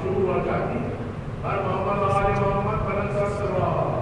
شروع ہو جاتی ہے. ہر محمد آل محمد بلند سر سلوات.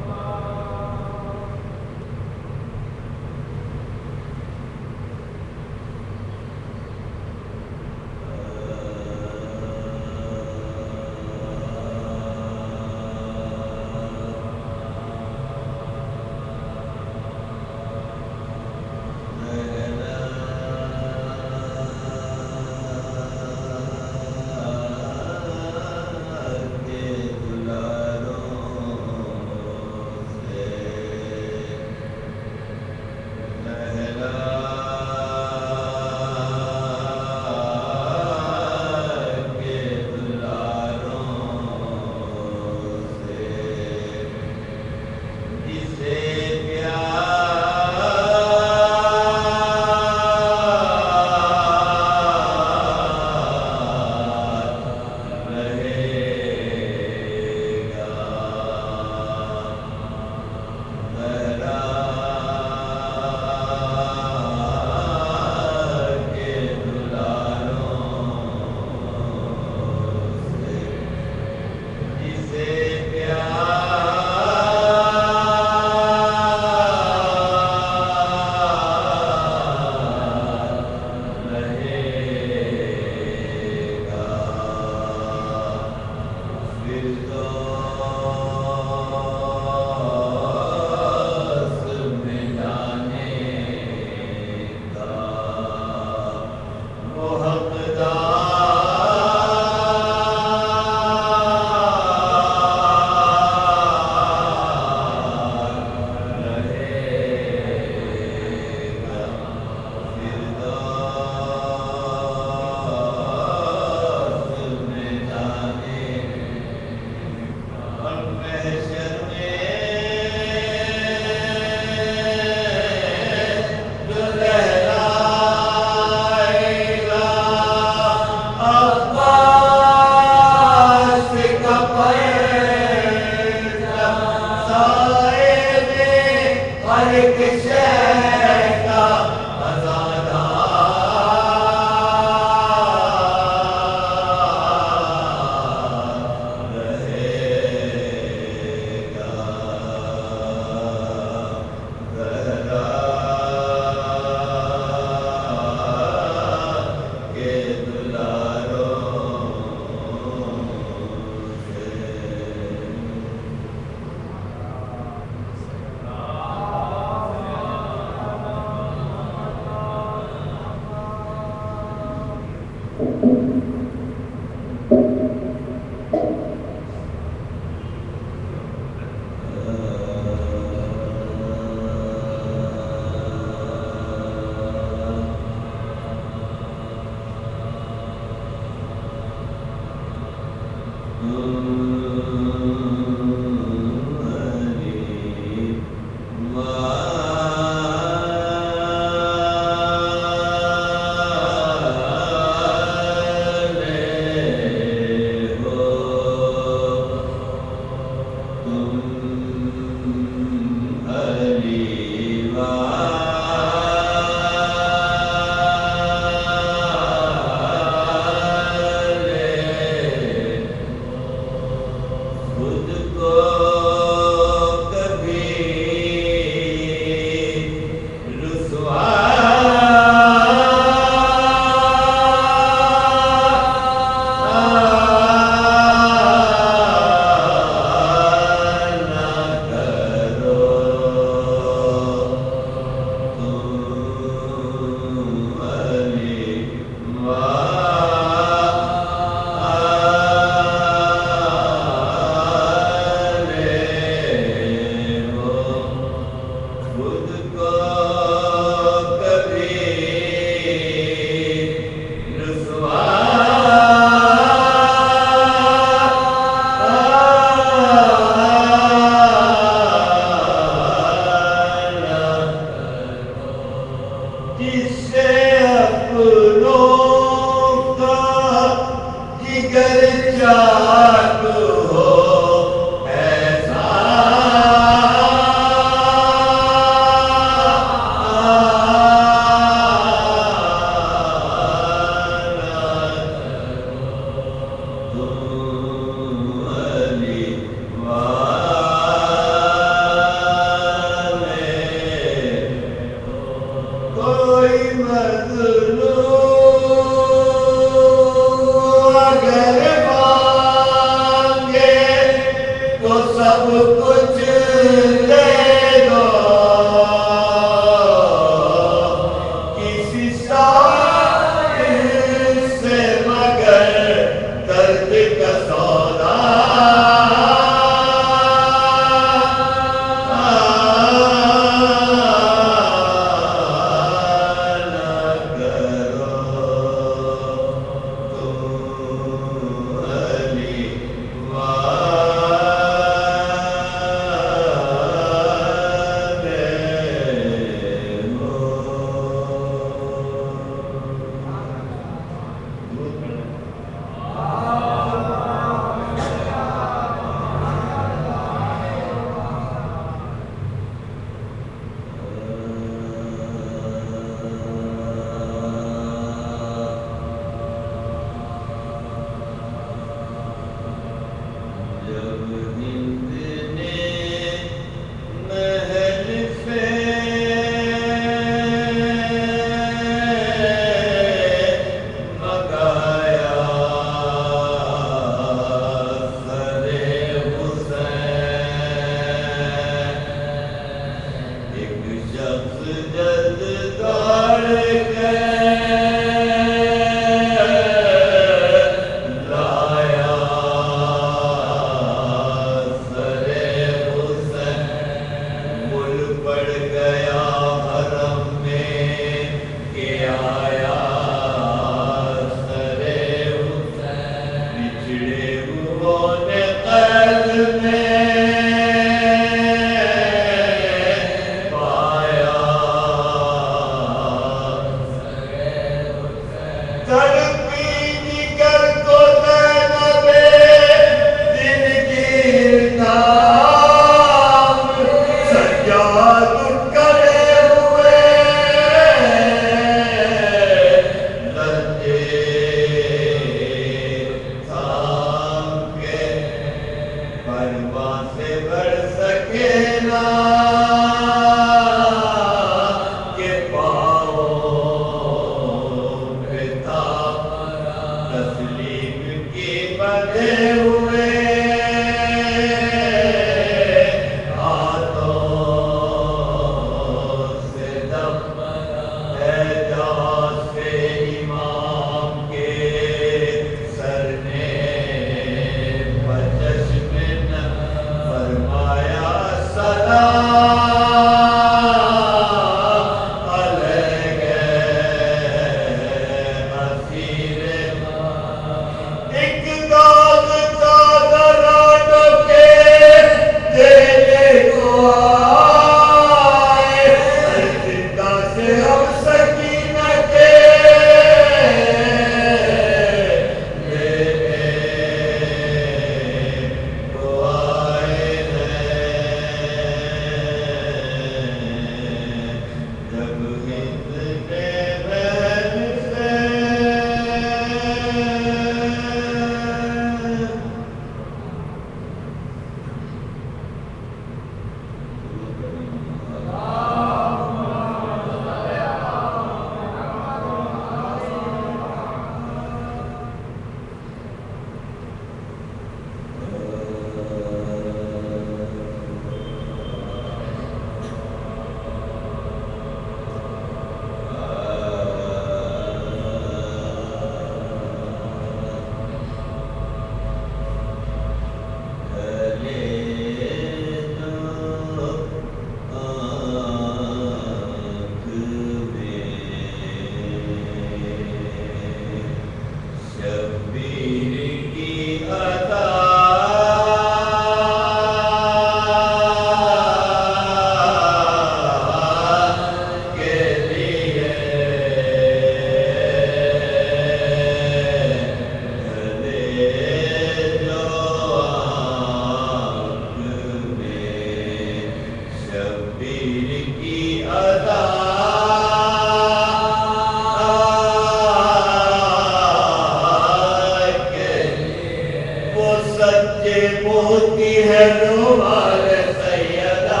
سچے موتی ہے رومال سیدہ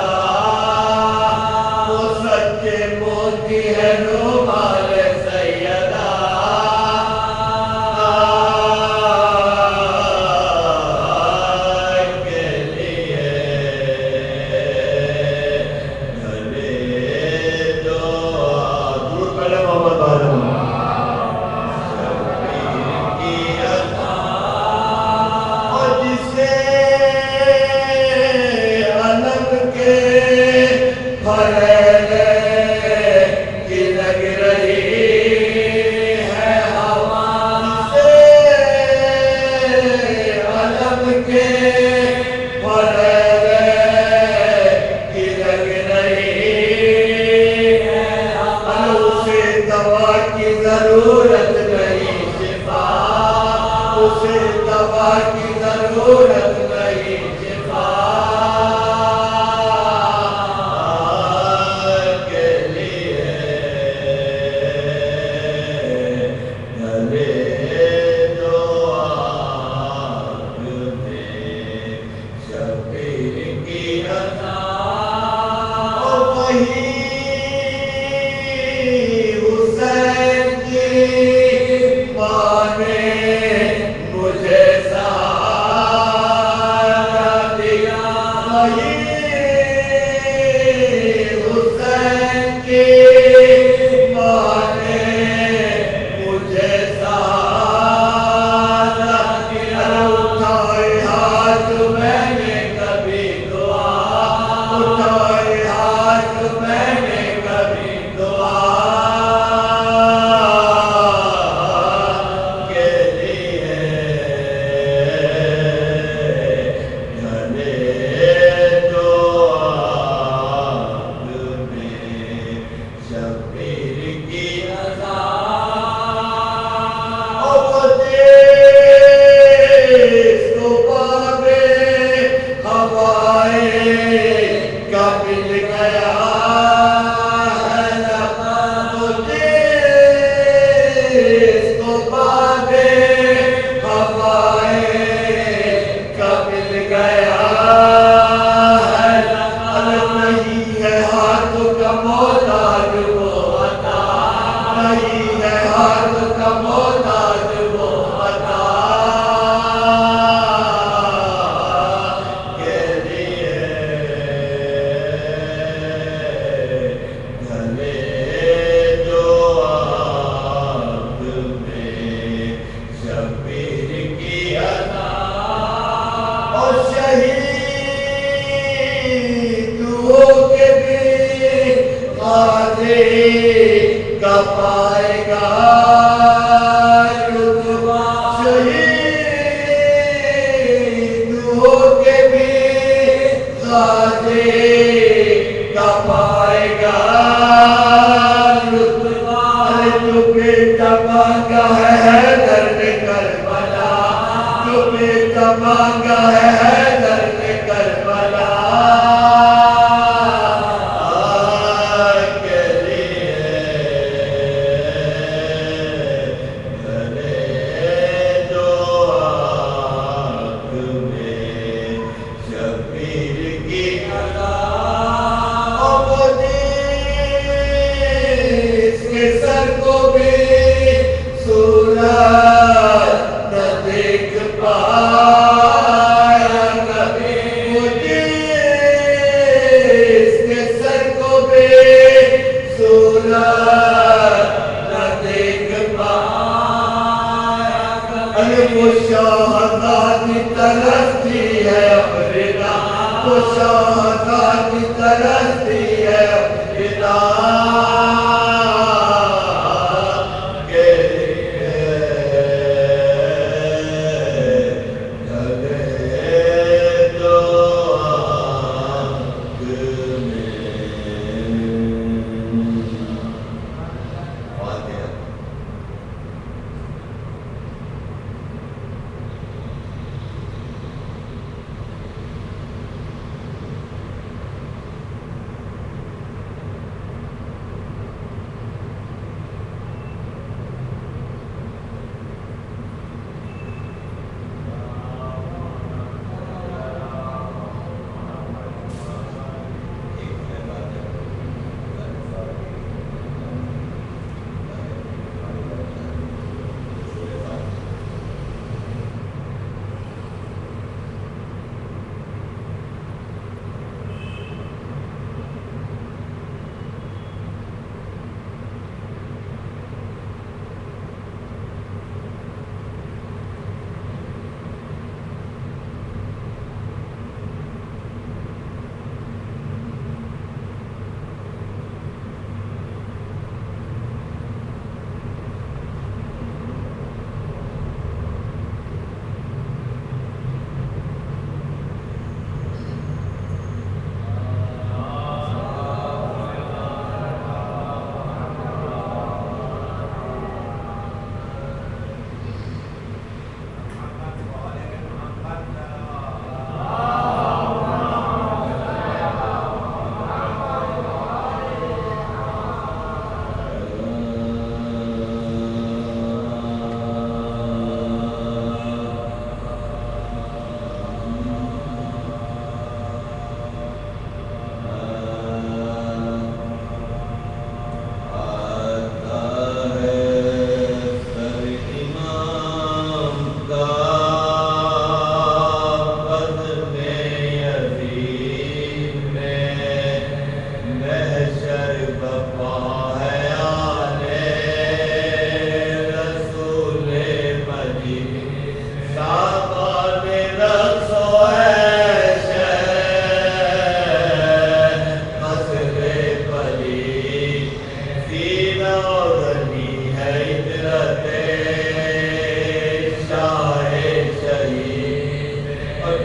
وہ سچے موتی ہے رومال سیدہ کے لیے ڈھلے دو دور پہلے محمد آدم ضرورت نہیں شفا اسے دوا کی ضرورت نہیں شفا کے لیے ڈھلے دو آگ میں شبیر کی عطا وہی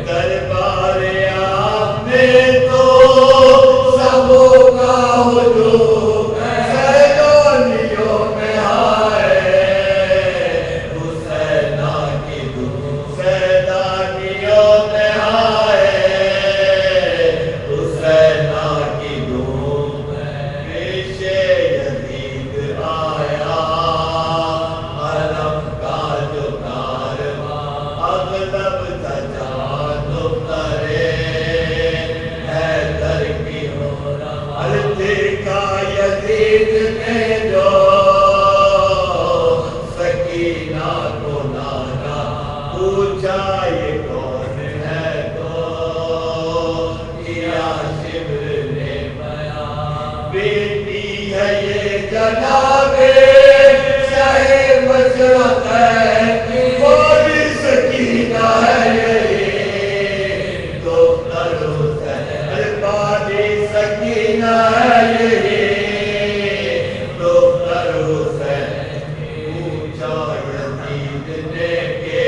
دربار آپ میں تو سبوں کا ہجوم سیلونیوں میں آئے حسینہ کی دھوم سیدانیوں میں آئے حسینہ کی دھوم پیش یزید آیا علم کا جو کارواں اغلب تجانب کرے حیدر کی ہو دیکھا یزید نے جو سکینہ کو نانا پوچھا یہ کون ہے تو کیا شبر نے بیان بیٹی ہے یہ جناب شاہ مشرق ہے بڑی سکینہ ہے یہ دختر حسین بڑی سکینہ ہے یہ دختر حسین پوچھا یزید نے کہ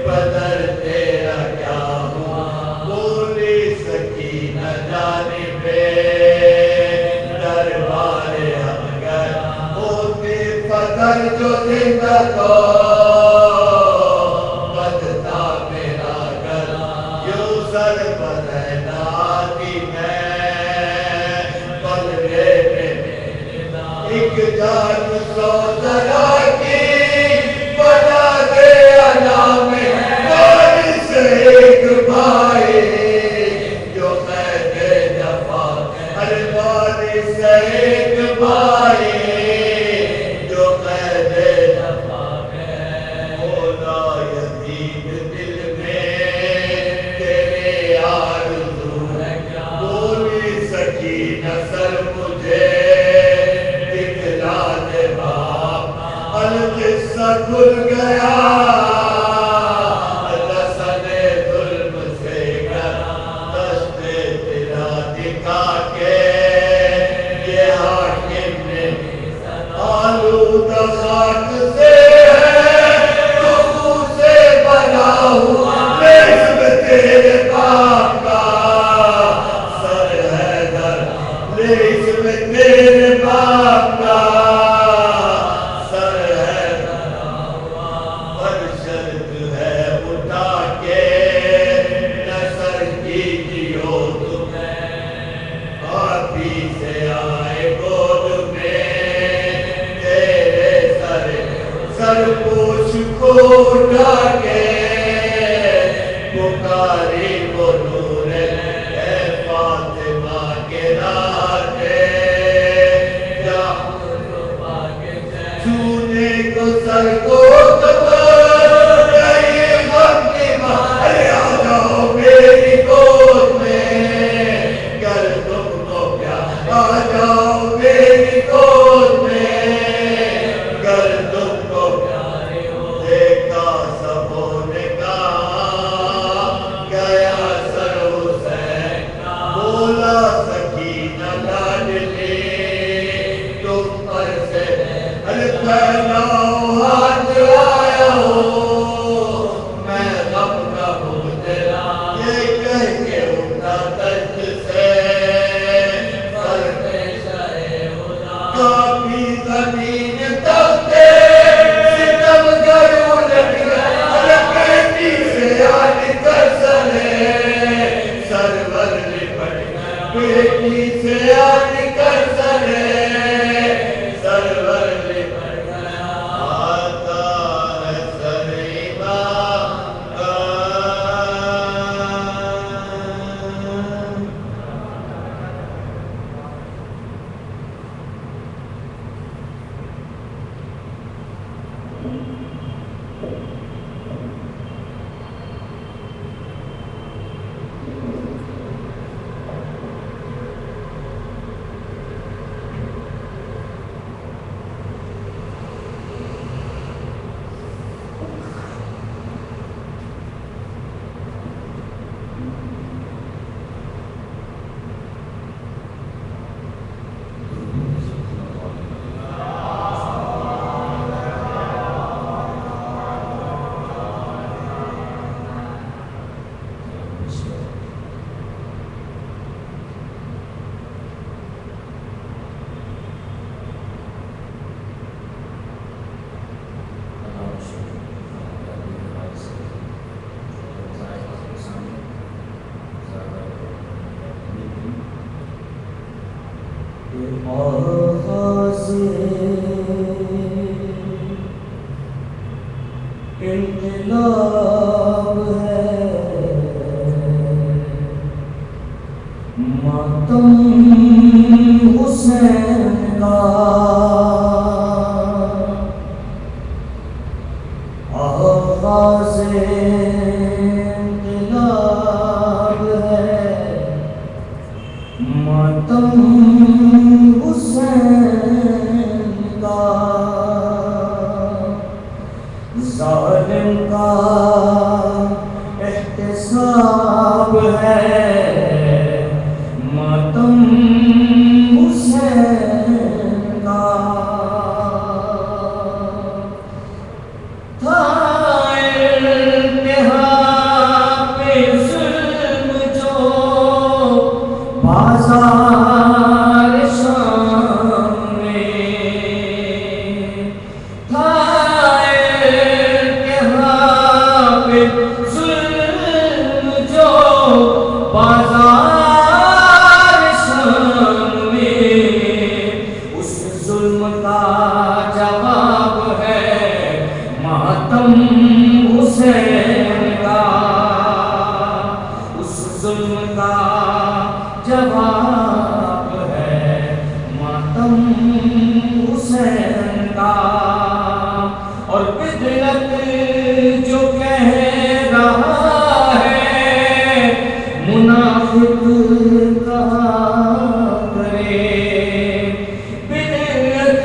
بدر تیرا کیا ہوا بولی سکینہ جانب دربار اگر ہوتی فضل جو زندہ کو بدتا میرا گھر یوں سر بدہنا آتی میں بلوے میں ایک جان سوزرا کی بنا دے علام بھائی سے ایک بھائی جو قید جفا ہر باری سے ایک بھائی جو قید جفا ہے مولا یزید دل میں تیرے آرزو ہے بولی سکینہ سر مجھے دکھلا دے باپ القصہ کھل گیا رسن ظلم سے گر دشت تیرا دکھا کے یہ حاکم نے آلودہ خاک سے تو خون سے بنا ہوا لیکن تیرے باپ کا سر حیدر لیکن تیرے باپ کا سر حیدر پر شرط ہے اٹھا کے نصر کیجیو تمہیں آپ ہی سے آئے گود میں تیرے سر پوچھ کو اٹھا کے پکاری وہ نور اے فاطمہ کے راتے یا چھونے کو سر کو میری گود میں گر تم کو پیار آ جاؤ میری گود میں گر تم کو پیارے ہو دیکھا سبوں نے کہا گیا سر احتساب ہے ماتم حسین کا تھا انتہا پہ ظلم جو بازار شام میں تھا انتہا پہ ظلم جو بازار شام میں اس ظلم کا جواب ہے ماتم حسین کا اس ظلم کا جواب ہے ماتم حسین کا اور بدلت جو کہہ رہا ہے منافق کہاں کرے بدلت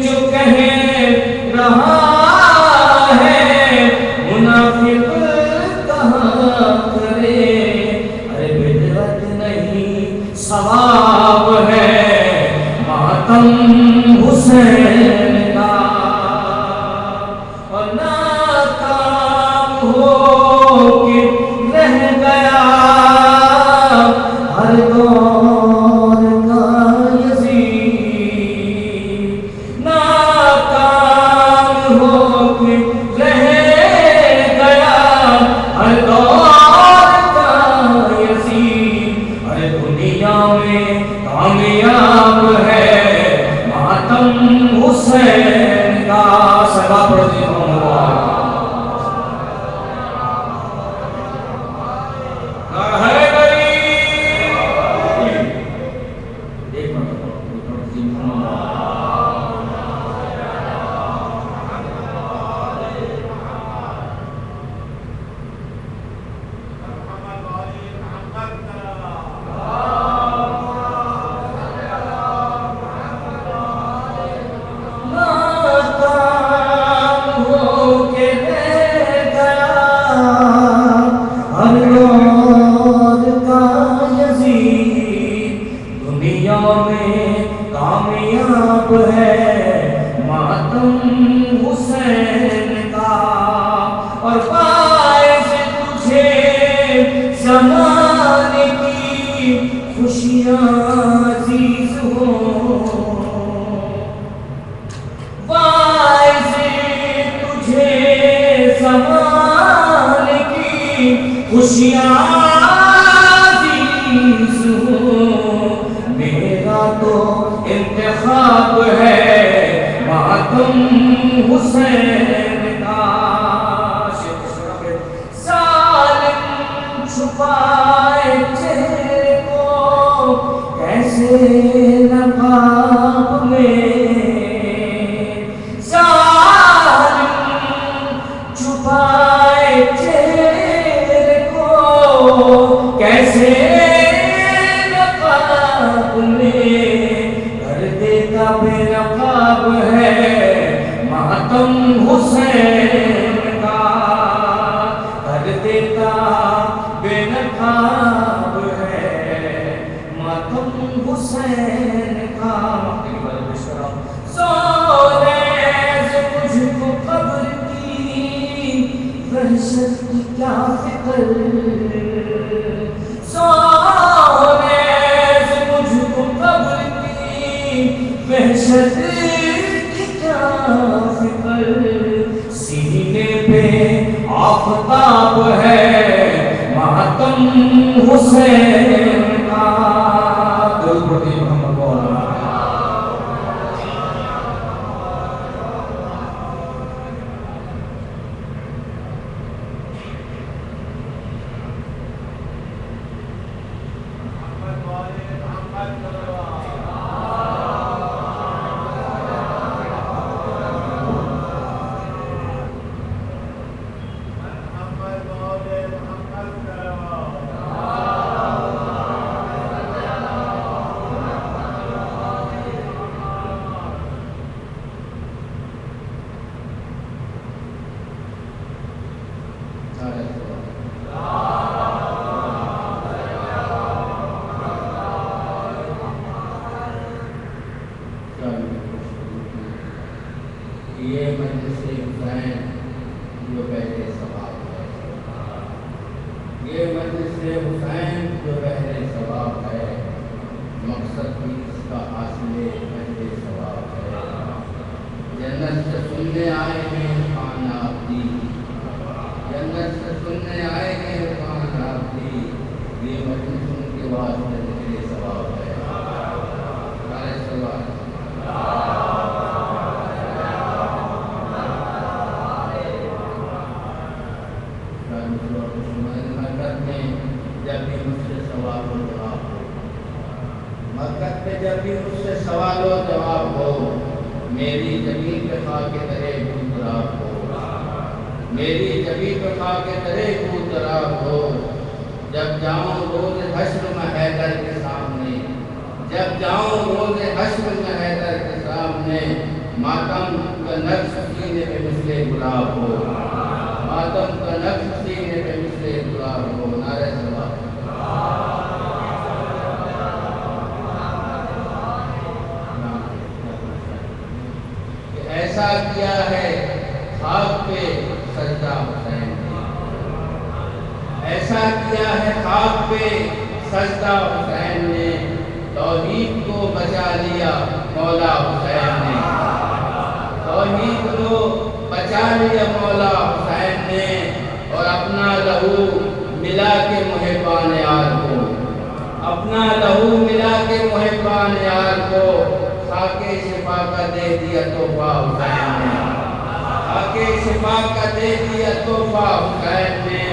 جو کہہ رہا ہے منافق کہاں کرے ارے بدعت نہیں ثواب ہے ماتم حسین کا اور ناکام ہو کے رہ گیا ہر دور کا یزید ناکام ہو کے رہ گیا ہر دور کا یزید ارے دنیا میں کامیاب ہے ماتم حسین کا سبا پڑھتے ہوں دنیا میں کامیاب ہے ماتم حسین کا اور باعث تجھے زمانے کی خوشیاں عزیز ہوں باعث تجھے زمانے کی خوشیاں عزیز ہوں میرا تو انتخاب ہے ماتم حسین کا ظالم چھپائے چہرے کو کیسے نقاب میں ظالم چھپائے چہرے کو کیسے بے نقاب ہے ماتم حسین کا کر دیتا بے نقاب ہے ماتم حسین کا سولیز مجھ کو قبر کی وحشت کی کیا فکر سولیز مجھ کو قبر وحشت کی کیا فکر سینے پہ آفتاب ہے ماتم حسین کا درود پڑھتے ہیں محمد مولانا یہ مجلس حسین جو بہر ثواب ہے، مقصد بھی اس کا حاصل بہر ثواب ہے۔ جنت سے سننے آئے ہیں خان آپ دی، جنت سے سننے آئے ہیں خان آپ دی، یہ مجلس ان کے واسطے بہر ثواب ہے۔ سارے سوال جب بھی مجھ سے سوال و جواب ہو، مکت پہ جب بھی مجھ سے سوال و جواب ہو، میری جبین پہ خاک ترے گودراب ہو، میری جبین پہ خاک ترے گودراب ہو۔ جب جاؤں روز حشر میں حیدر کے سامنے، جب جاؤں روز حشر میں حیدر کے سامنے، ماتم کا نقش سینے پہ مثل گلاب ہو، ماتم کا نقش سینے پہ مثل گلاب ہو۔ نعرہ سلام۔ ایسا کیا ہے خاک پہ سجدہ حسین نے، ایسا کیا ہے خاک پہ سجدہ حسین نے، توحید کو بچا لیا مولا حسین نے، توحید کو بچا لیا مولا حسین نے، اور اپنا لہو ملا کے محبان یار کو، اپنا لہو ملا کے محبان یار کو، خاک شفا کا دے دیا تحفہ حسین نے، خاک شفا کا دے دیا تحفہ حسین نے۔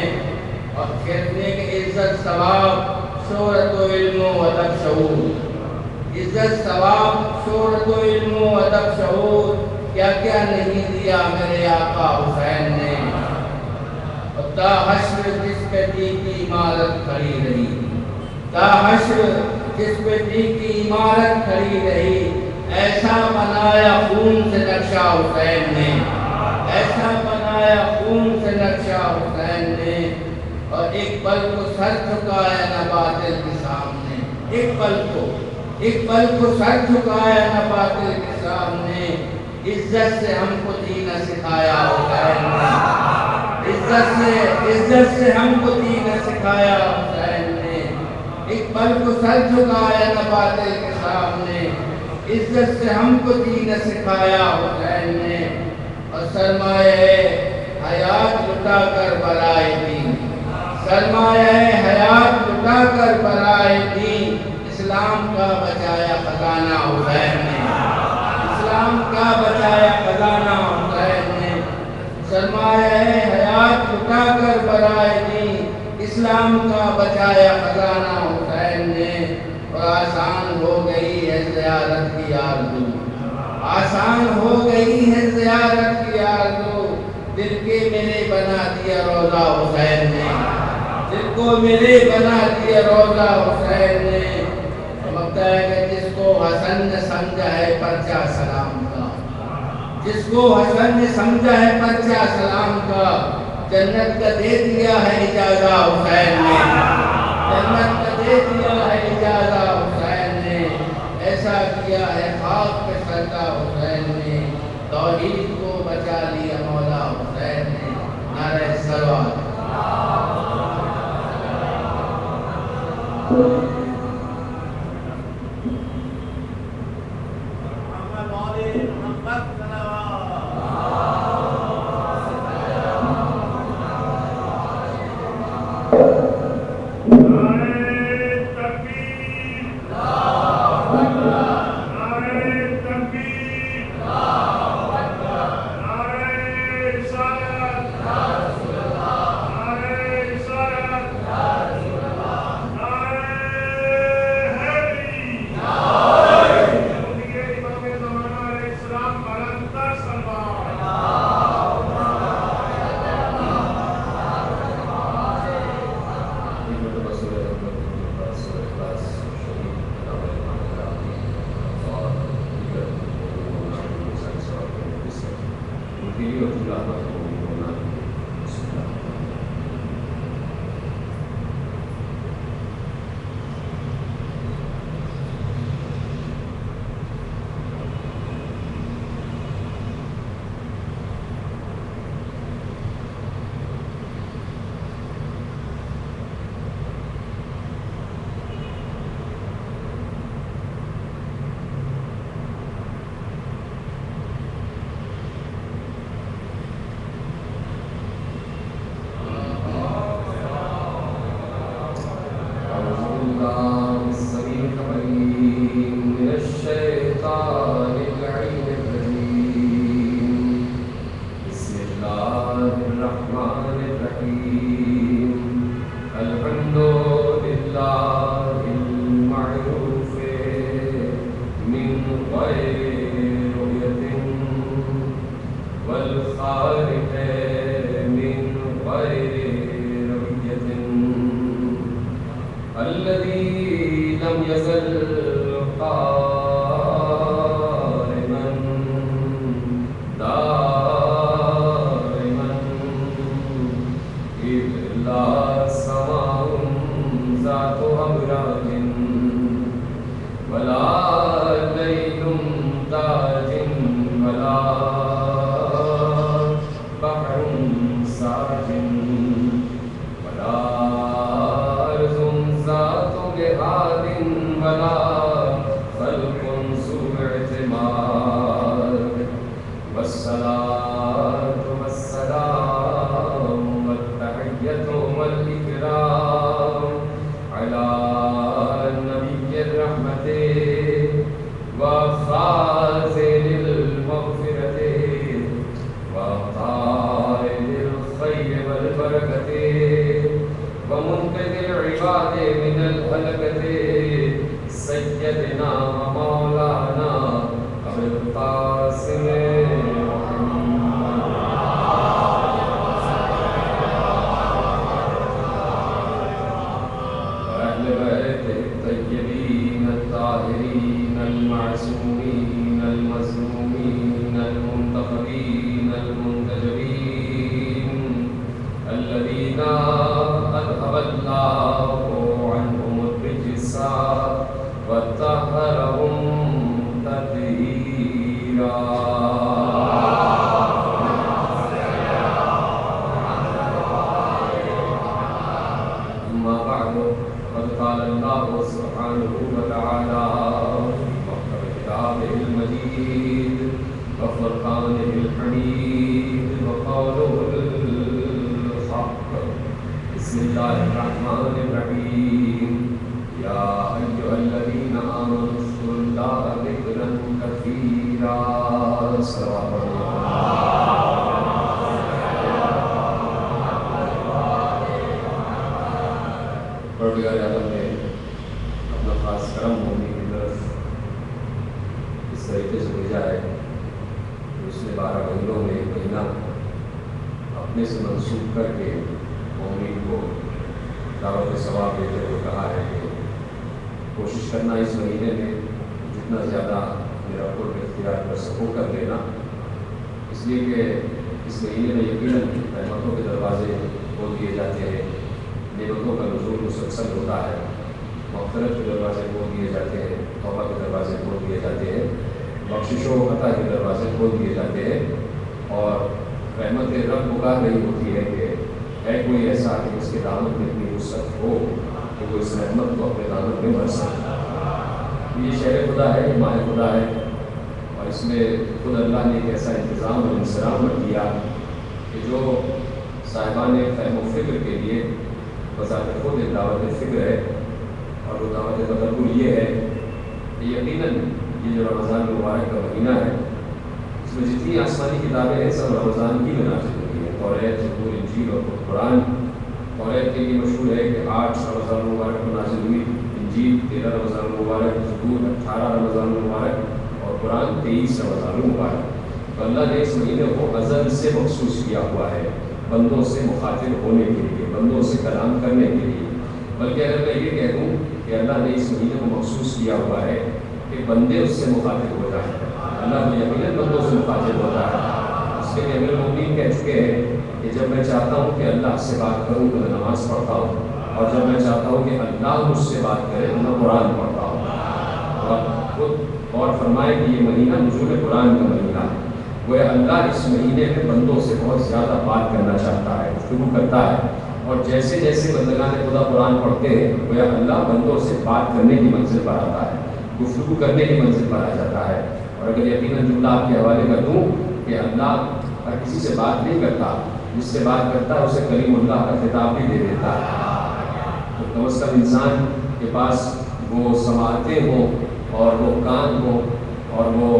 اور کہتے ہیں کہ عزت ثواب شہرت و علم و ادب شعور، عزت ثواب شہرت و علم و ادب شعور، کیا کیا نہیں دیا میرے آقا حسین نے۔ تا حشر جس پہ دی کی عمارت کھڑی رہی، تا حشر جس پہ دی کی عمارت کھڑی رہی، ایسا بنایا خون سے نقشہ حسین نے، ایسا بنایا خون سے نقشہ حسین نے۔ اور ایک پل کو سر جھکایا نہ باطل کے سامنے، ایک پل کو سر جھکایا نہ باطل کے سامنے، عزت سے ہم کو جینا سکھایا حسین نے، عزت سے ہم کو جینا سکھایا حسین نے۔ ایک پل کو سر جھکایا نہ باطل کے سامنے، عزت سے ہم کو جینا سکھایا حسین نے۔ اور سرمایہ حیات لٹا کر برائے دین، سرمایہ حیات لٹا کر برائے دین، اسلام کا بچایا خزانہ حسین نے، اسلام کا بچایا خزانہ حسین نے۔ سرمایہ حیات لٹا کر برائے دین، اسلام کا بچایا خزانہ حسین نے۔ اور آسان ہو گئی ہے زیارت کی آرزو، آسان ہو گئی ہے زیارت کی آرزو، دل کے میرے بنا دیا روضہ حسین نے، دل کو میرے بنا دیا روضہ حسین نے۔ سمجھتا ہے کہ جس کو حسن نے سمجھا ہے پرچہ سلام کا، جس کو حسن نے سمجھا ہے پرچہ سلام کا، جنت کا دے دیا ہے اجازہ حسین نے، جنت کا دے دیا ہے اجازہ حسین نے۔ ایسا کیا ہے خاک پہ سجدہ حسین نے، توحید کو بچا لیا مولا حسین نے۔ نعرہ سلوات۔ الذي لم يزل قائما دائما إذ لا سماء ذات أبراج ولا ليل تاج ولا بحر ساج ولا أرض ذات مهاد ولا خلق ذو اعتماد والصلاة والسلام والتحية والإكرام على نبي الرحمة وخازن المغفرة وقائد الخير والبركة ومنقذ العباد من الهلكة سيدنا ومولانا أبي القاسم وأهل بيته الطيبين الطاهرين المعصومين المظلومين المنتخبين المنتجبين الذين أذهب الله عنهم الرجس وطهرهم تطهيرا. أما بعد فقد قال الله سبحانه وتعالى وفق كتابه المجيد وفرقانه الحميد وقوله الحق. بسم الله الرحمن الرحيم. يا أيها الذين آمنوا اذكروا الله ذكرا كثيرا. صلوات پروردگار عالم نے اپنا خاص کرم ہونے کی طرف اس طریقے سے بھیجا ہے کہ اس نے 12 مہینوں میں ایک مہینہ اپنے سے منسوخ کر کے مومن کو دعوت ثواب دیتے ہوئے کہا ہے کہ کوشش کرنا اس مہینے میں جتنا زیادہ میرا قرب اختیار کر سکو کر لینا، اس لیے کہ اس مہینے میں یقیناً رحمتوں کے دروازے کھول دیے جاتے ہیں، نعمتوں کا نزول مسلسل ہوتا ہے، مغفرت کے دروازے کھول دیے جاتے ہیں، توبہ کے دروازے کھول دیے جاتے ہیں، بخشش و عطا کے دروازے کھول دیے جاتے ہیں، اور رحمت رب پکار رہی ہوتی ہے کہ ہے کوئی ایسا کہ اس کے دامن میں اتنی وسعت ہو کہ وہ اس رحمت کو اپنے دامن میں بھر سکے۔ یہ شہر خدا ہے، یہ ماہ خدا ہے، اور اس میں خود اللہ نے ایک ایسا انتظام اور انصرام کیا کہ جو صاحبان فہم و فکر کے لیے بذات خود ایک دعوت فکر ہے، اور وہ دعوت تدبر یہ ہے کہ یقیناً یہ جو رمضان المبارک کا مہینہ ہے، اس میں جتنی آسمانی کتابیں ہیں سب رمضان کی میں نازل ہوئی ہیں، توریت، زبور، انجیل اور قرآن۔ توریت کے لیے مشہور ہے کہ 8 رمضان المبارک کو نازل ہوئی، انجیل 13 رمضان المبارک، زبور 18 رمضان المبارک، اور قرآن 23 رمضان المبارک۔ تو اللہ نے اس مہینے کو ازل سے مخصوص کیا ہوا ہے بندوں سے مخاطب ہونے کے لیے، بندوں سے کلام کرنے کے لیے۔ بلکہ اگر میں یہ کہہ دوں کہ اللہ نے اس مہینے کو مخصوص کیا ہوا ہے کہ بندے اس سے مخاطب ہو جائیں، اللہ کو یقیناً بندوں سے مخاطب ہوتا ہے۔ اس کے لیے امیر المومنین کہہ چکے ہیں کہ جب میں چاہتا ہوں کہ اللہ سے بات کروں تو میں نماز پڑھتا ہوں، اور جب میں چاہتا ہوں کہ اللہ مجھ سے بات کرے تو میں قرآن پڑھتا ہوں۔ اور خود اور فرمائے کہ یہ مہینہ نزول قرآن کا مہینہ ہے، وہ اللہ اس مہینے میں بندوں سے بہت زیادہ بات کرنا چاہتا ہے، گفتگو کرتا ہے، اور جیسے جیسے بندگان خدا قرآن پڑھتے ہیں گویا اللہ بندوں سے بات کرنے کی منزل پر آتا ہے، گفتگو کرنے کی منزل پر آ جاتا ہے۔ اور اگر یقیناً جملہ آپ کے حوالے کر دوں کہ اللہ ہر کسی سے بات نہیں کرتا، جس سے بات کرتا ہے اسے کلیم اللہ کا خطاب بھی دے دیتا ہے۔ تو کم از کم انسان کے پاس وہ سماعتیں ہوں اور وہ کان ہوں اور وہ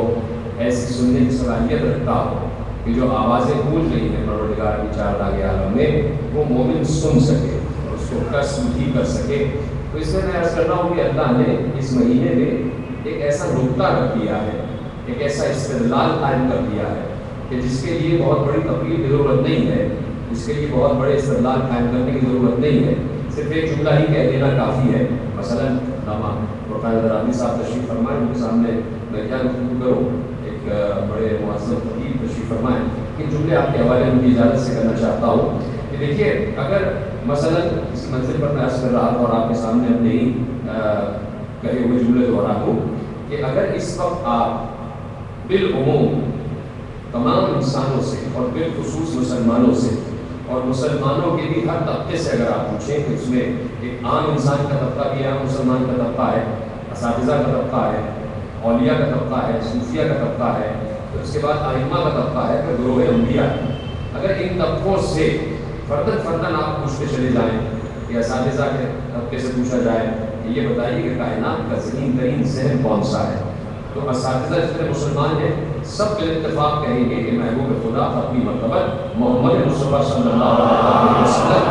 ایسی سننے کی صلاحیت رکھتا ہو کہ جو آوازیں گونج رہی ہیں پروردگار کی چارگاہ عالم میں وہ مومن سن سکے اور اس کو قصد بھی کر سکے۔ تو اس میں عرض کر رہا ہوں کہ اللہ نے اس مہینے میں ایک ایسا نقطہ رکھ دیا ہے، ایک ایسا استدلال قائم کر دیا ہے کہ جس کے لیے بہت بڑی تقریر کی ضرورت نہیں ہے، جس کے لیے بہت بڑے استدلال قائم کرنے کی ضرورت نہیں ہے، صرف ایک جملہ ہی کہہ دینا کافی ہے. مثلا علامہ فرقان درابی صاحب تشریف فرمائیں، ان کے سامنے میں کیا گفتگو کروں، ایک بڑے معظم خطیب تشریف فرمائیں. کہ جملے آپ کے حوالے ان کی اجازت سے کرنا چاہتا ہوں کہ دیکھیے، اگر مثلا اس منزل پر میں عرض کر رہا تھا اور آپ کے سامنے اپنے ہی کہے ہوئے جملے دوہرا دوں کہ اگر اس وقت آپ بالعموم تمام انسانوں سے اور بالخصوص مسلمانوں سے اور مسلمانوں کے بھی ہر طبقے سے اگر آپ پوچھیں کہ اس میں ایک عام انسان کا طبقہ بھی عام مسلمان کا طبقہ ہے، اساتذہ کا طبقہ ہے، اولیاء کا طبقہ ہے، صوفیہ کا طبقہ ہے، پھر اس کے بعد ائمہ کا طبقہ ہے، پھر گروہ انبیاء ہے. اگر ان طبقوں سے فردن فردن آپ پوچھتے چلے جائیں کہ اساتذہ کے طبقے سے پوچھا جائے کہ یہ بتائیے کہ کائنات کا ذہین ترین ذہن کون سا ہے، تو اساتذہ جتنے مسلمان ہیں سب کے اتفاق کہیں گے کہ محبوب خدا اپنی مرتبہ محمد مصطفیٰ صلی اللہ علیہ وسلم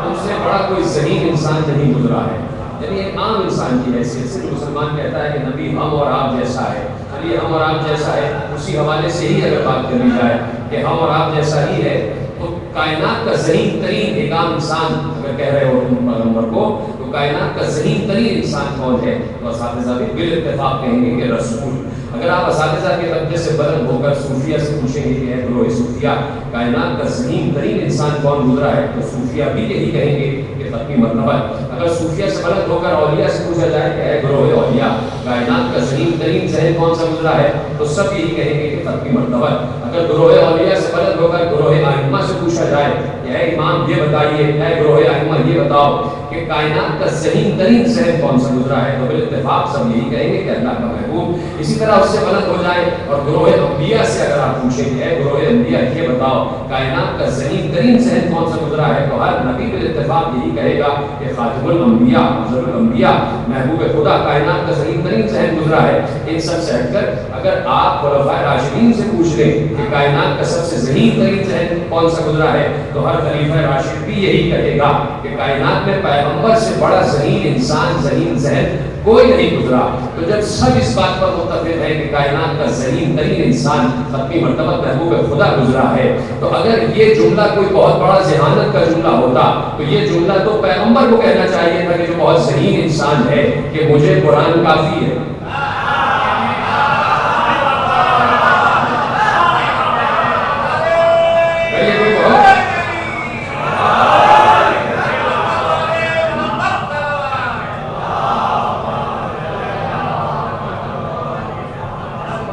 ان سے بڑا کوئی ذہین انسان نہیں گزرا ہے. یعنی ایک عام انسان کی حیثیت سے مسلمان کہتا ہے کہ نبی ہم اور آپ جیسا ہے، علی ہم اور آپ جیسا ہے، اسی حوالے سے ہی اگر بات کر لی جائے کہ ہم اور آپ جیسا ہی ہے، تو کائنات کا ذہین ترین ایک عام انسان اگر کہہ رہے ہو پیغمبر کو، تو کائنات کا ذہین ترین انسان کون ہے؟ تو اساتذہ بھی بالاتفاق کہیں گے کہ رسول. اگر آپ اساتذہ کے طبقے سے بلند ہو کر صوفیہ سے پوچھیں گے کہ اے گروہ صوفیہ کائنات کا ذہین ترین انسان کون گزرا ہے، تو صوفیہ بھی یہی کہیں گے کہ ختمی مرتبہ. اگر صوفیہ سے بلند ہو کر اولیاء سے پوچھا جائے کہ اے گروہ اولیاء کائنات کا ذہین ترین ذہن کون سا گزرا ہے، تو سب یہی کہیں گے کہ ختمی مرتبہ. اگر گروہ اولیاء سے بلند ہو کر گروہ ائمہ سے پوچھا جائے کہ اے امام یہ بتائیے، اے گروہ ائمہ یہ بتاؤ کہ کائنات کا ذہین ترین ذہن کون سا گزرا ہے، تو بالاتفاق سب یہی کہیں گے کہ اللہ کا محبوب. اسی طرح اس سے بلند ہو جائے اور گروہ انبیاء سے اگر آپ پوچھیں کہ اے گروہ انبیاء یہ بتاؤ کائنات کا ذہین ترین ذہن کون سا گزرا ہے، تو ہر نبی بالاتفاق یہی کہے گا کہ خاتم الانبیاء افضل الانبیاء محبوب خدا کائنات کا ذہین ترین ذہن گزرا ہے. ان سب سے ہٹ کر اگر آپ خلفائے راشدین سے پوچھ لیں کہ کائنات کا سب سے ذہین ترین ذہن کون سا گزرا ہے، تو ہر خلیفہ راشد بھی یہی کہے گا کہ کائنات میں پیغمبر سے بڑا ذہین انسان ذہین ذہن کوئی نہیں گزرا. تو جب سب اس بات پر متفق ہے کہ کائنات کا ذہین ترین انسان ختمی مرتبہ محبوب خدا گزرا ہے، تو اگر یہ جملہ کوئی بہت بڑا ذہانت کا جملہ ہوتا تو یہ جملہ تو پیغمبر کو کہنا چاہیے تھا کہ جو بہت ذہین انسان ہے کہ مجھے قرآن کافی ہے.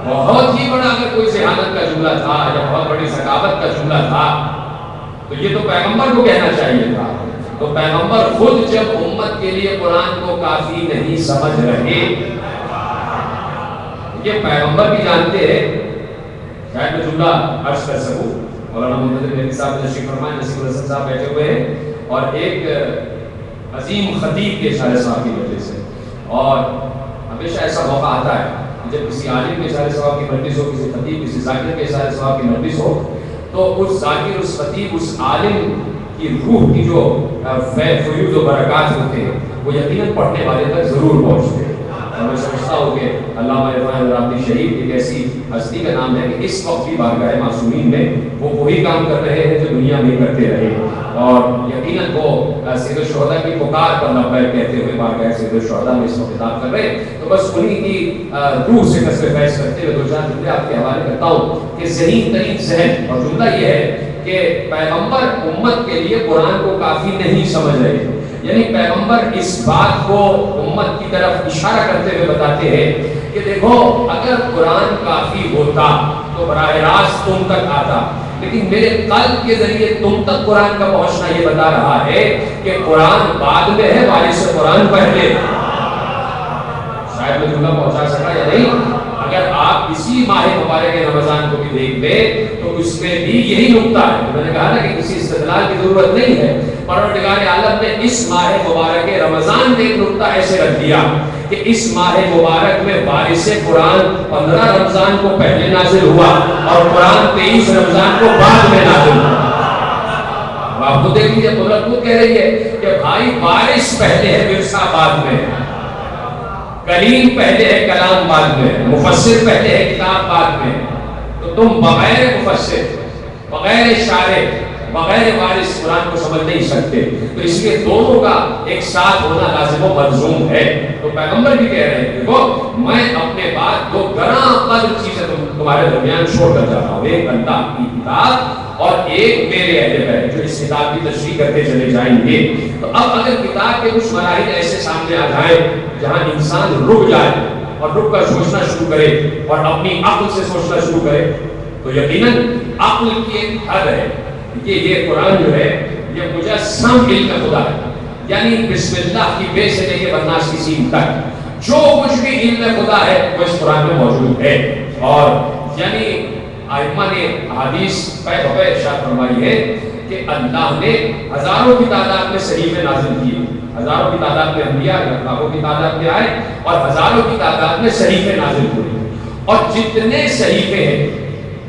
بہت ہی بڑا اگر کوئی ذہانت کا جملہ تھا یا بہت بڑی ثقافت کا جملہ تھا تو یہ تو پیغمبر کو کہنا چاہیے تھا. تو پیغمبر خود جب امت کے لیے قرآن کو کافی نہیں سمجھ رہے، یہ پیغمبر بھی جانتے ہیں. شاید میں جملہ عرض کر سکوں. مولانا محمد علی صاحب تشریف فرمائے، نصیر الحسن صاحب بیٹھے ہوئے ہیں اور ایک عظیم خطیب کے اشارے صاحب کی وجہ سے، اور ہمیشہ ایسا موقع آتا ہے جب کسی عالم کے اشارے ثواب کی مجلس ہو، کسی خطیب کسی ذاکر کے اشارے ثواب کی مجلس ہو، تو اس ذاکر اس خطیب اس عالم کی روح کی جو فیض و برکات ہوتے ہیں وہ یقیناً پڑھنے والے تک ضرور پہنچتے ہیں. اور میں سمجھتا ہوں کہ علامہ عرفان رابطی شریف ایک ایسی ہستی کا نام ہے کہ اس وقت بھی بارگاہ معصومین میں وہ وہی کام کر رہے ہیں جو دنیا میں کرتے رہے، اور یقیناً وہ سید الشہداء کی پکار پر لبیک کہتے ہوئے بارگاہ سید الشہداء میں اس کو خطاب کر رہے ہیں. تو بس انہی کی روح سے قصر فیض کرتے ہوئے دو چار جملے آپ کے حوالے کرتا ہوں کہ ذہین ترین ذہن، اور جملہ یہ ہے کہ پیغمبر امت کے لیے قرآن کو کافی نہیں سمجھ رہے. یعنی پیغمبر اس بات کو امت کی طرف اشارہ کرتے ہوئے بتاتے ہیں کہ دیکھو اگر قرآن کافی ہوتا تو براہ راست تم تک آتا، لیکن میرے قلب کے ذریعے تم تک قرآن کا پہنچنا یہ بتا رہا ہے کہ قرآن بعد میں ہے، وارث قرآن پہلے. شاید میں جملہ پہنچا سکا یا نہیں. اگر آپ اسی ماہ مبارک رمضان کو بھی دیکھ لیں تو اس میں بھی یہی نقطہ ہے. میں نے کہا نا کہ کسی استدلال کی ضرورت نہیں ہے. پروردگار عالم نے اس ماہ مبارک رمضان میں ایک نقطہ ایسے رکھ دیا کہ اس ماہ مبارک میں وارث قرآن 15 رمضان کو پہلے نازل ہوا اور قرآن 23 رمضان کو بعد میں نازل ہوا. آپ کو دیکھ لیجیے، قدرت خود کہہ رہی ہے کہ بھائی وارث پہلے ہے، ورثہ بعد میں، کلیم پہلے ہے، کلام بعد میں، مفسر پہلے ہے، کتاب بعد میں. تو تم بغیر مفسر، بغیر شارح، بغیر وارث قرآن کو سمجھ نہیں سکتے. تو اس لیے دونوں کا ایک ساتھ ہونا لازم و ملزوم ہے. تو پیغمبر بھی کہہ رہے ہیں دیکھو میں اپنے بعد دو گراں قدر چیزیں تمہارے درمیان چھوڑ کر جا رہا ہوں. ایک اللہ کی کتاب اور ایک میرے اہل بیت جو اس کتاب کی تشریح کرتے چلے جائیں گے. تو اب اگر کتاب کے کچھ مراحل ایسے سامنے آ جائیں جہاں انسان رک جائے اور رک کر سوچنا شروع کرے اور اپنی عقل سے سوچنا شروع کرے تو یقیناً عقل کی ایک حد ہے کہ یہ قرآن جو ہے یہ مجسم علم خدا ہے. یعنی بسم اللہ کی بے سے لے کے بناس کی سین تک جو کچھ بھی علم خدا ہے وہ اس قرآن میں موجود ہے. اور یعنی ائمہ نے حدیث پہ بپے ارشاد فرمائی ہے کہ اللہ نے ہزاروں کی تعداد میں صحیفے نازل کیے. ہزاروں کی تعداد میں انبیاء لاکھوں کی تعداد میں آئے اور ہزاروں کی تعداد میں صحیفے نازل ہوئے. اور جتنے صحیفے ہیں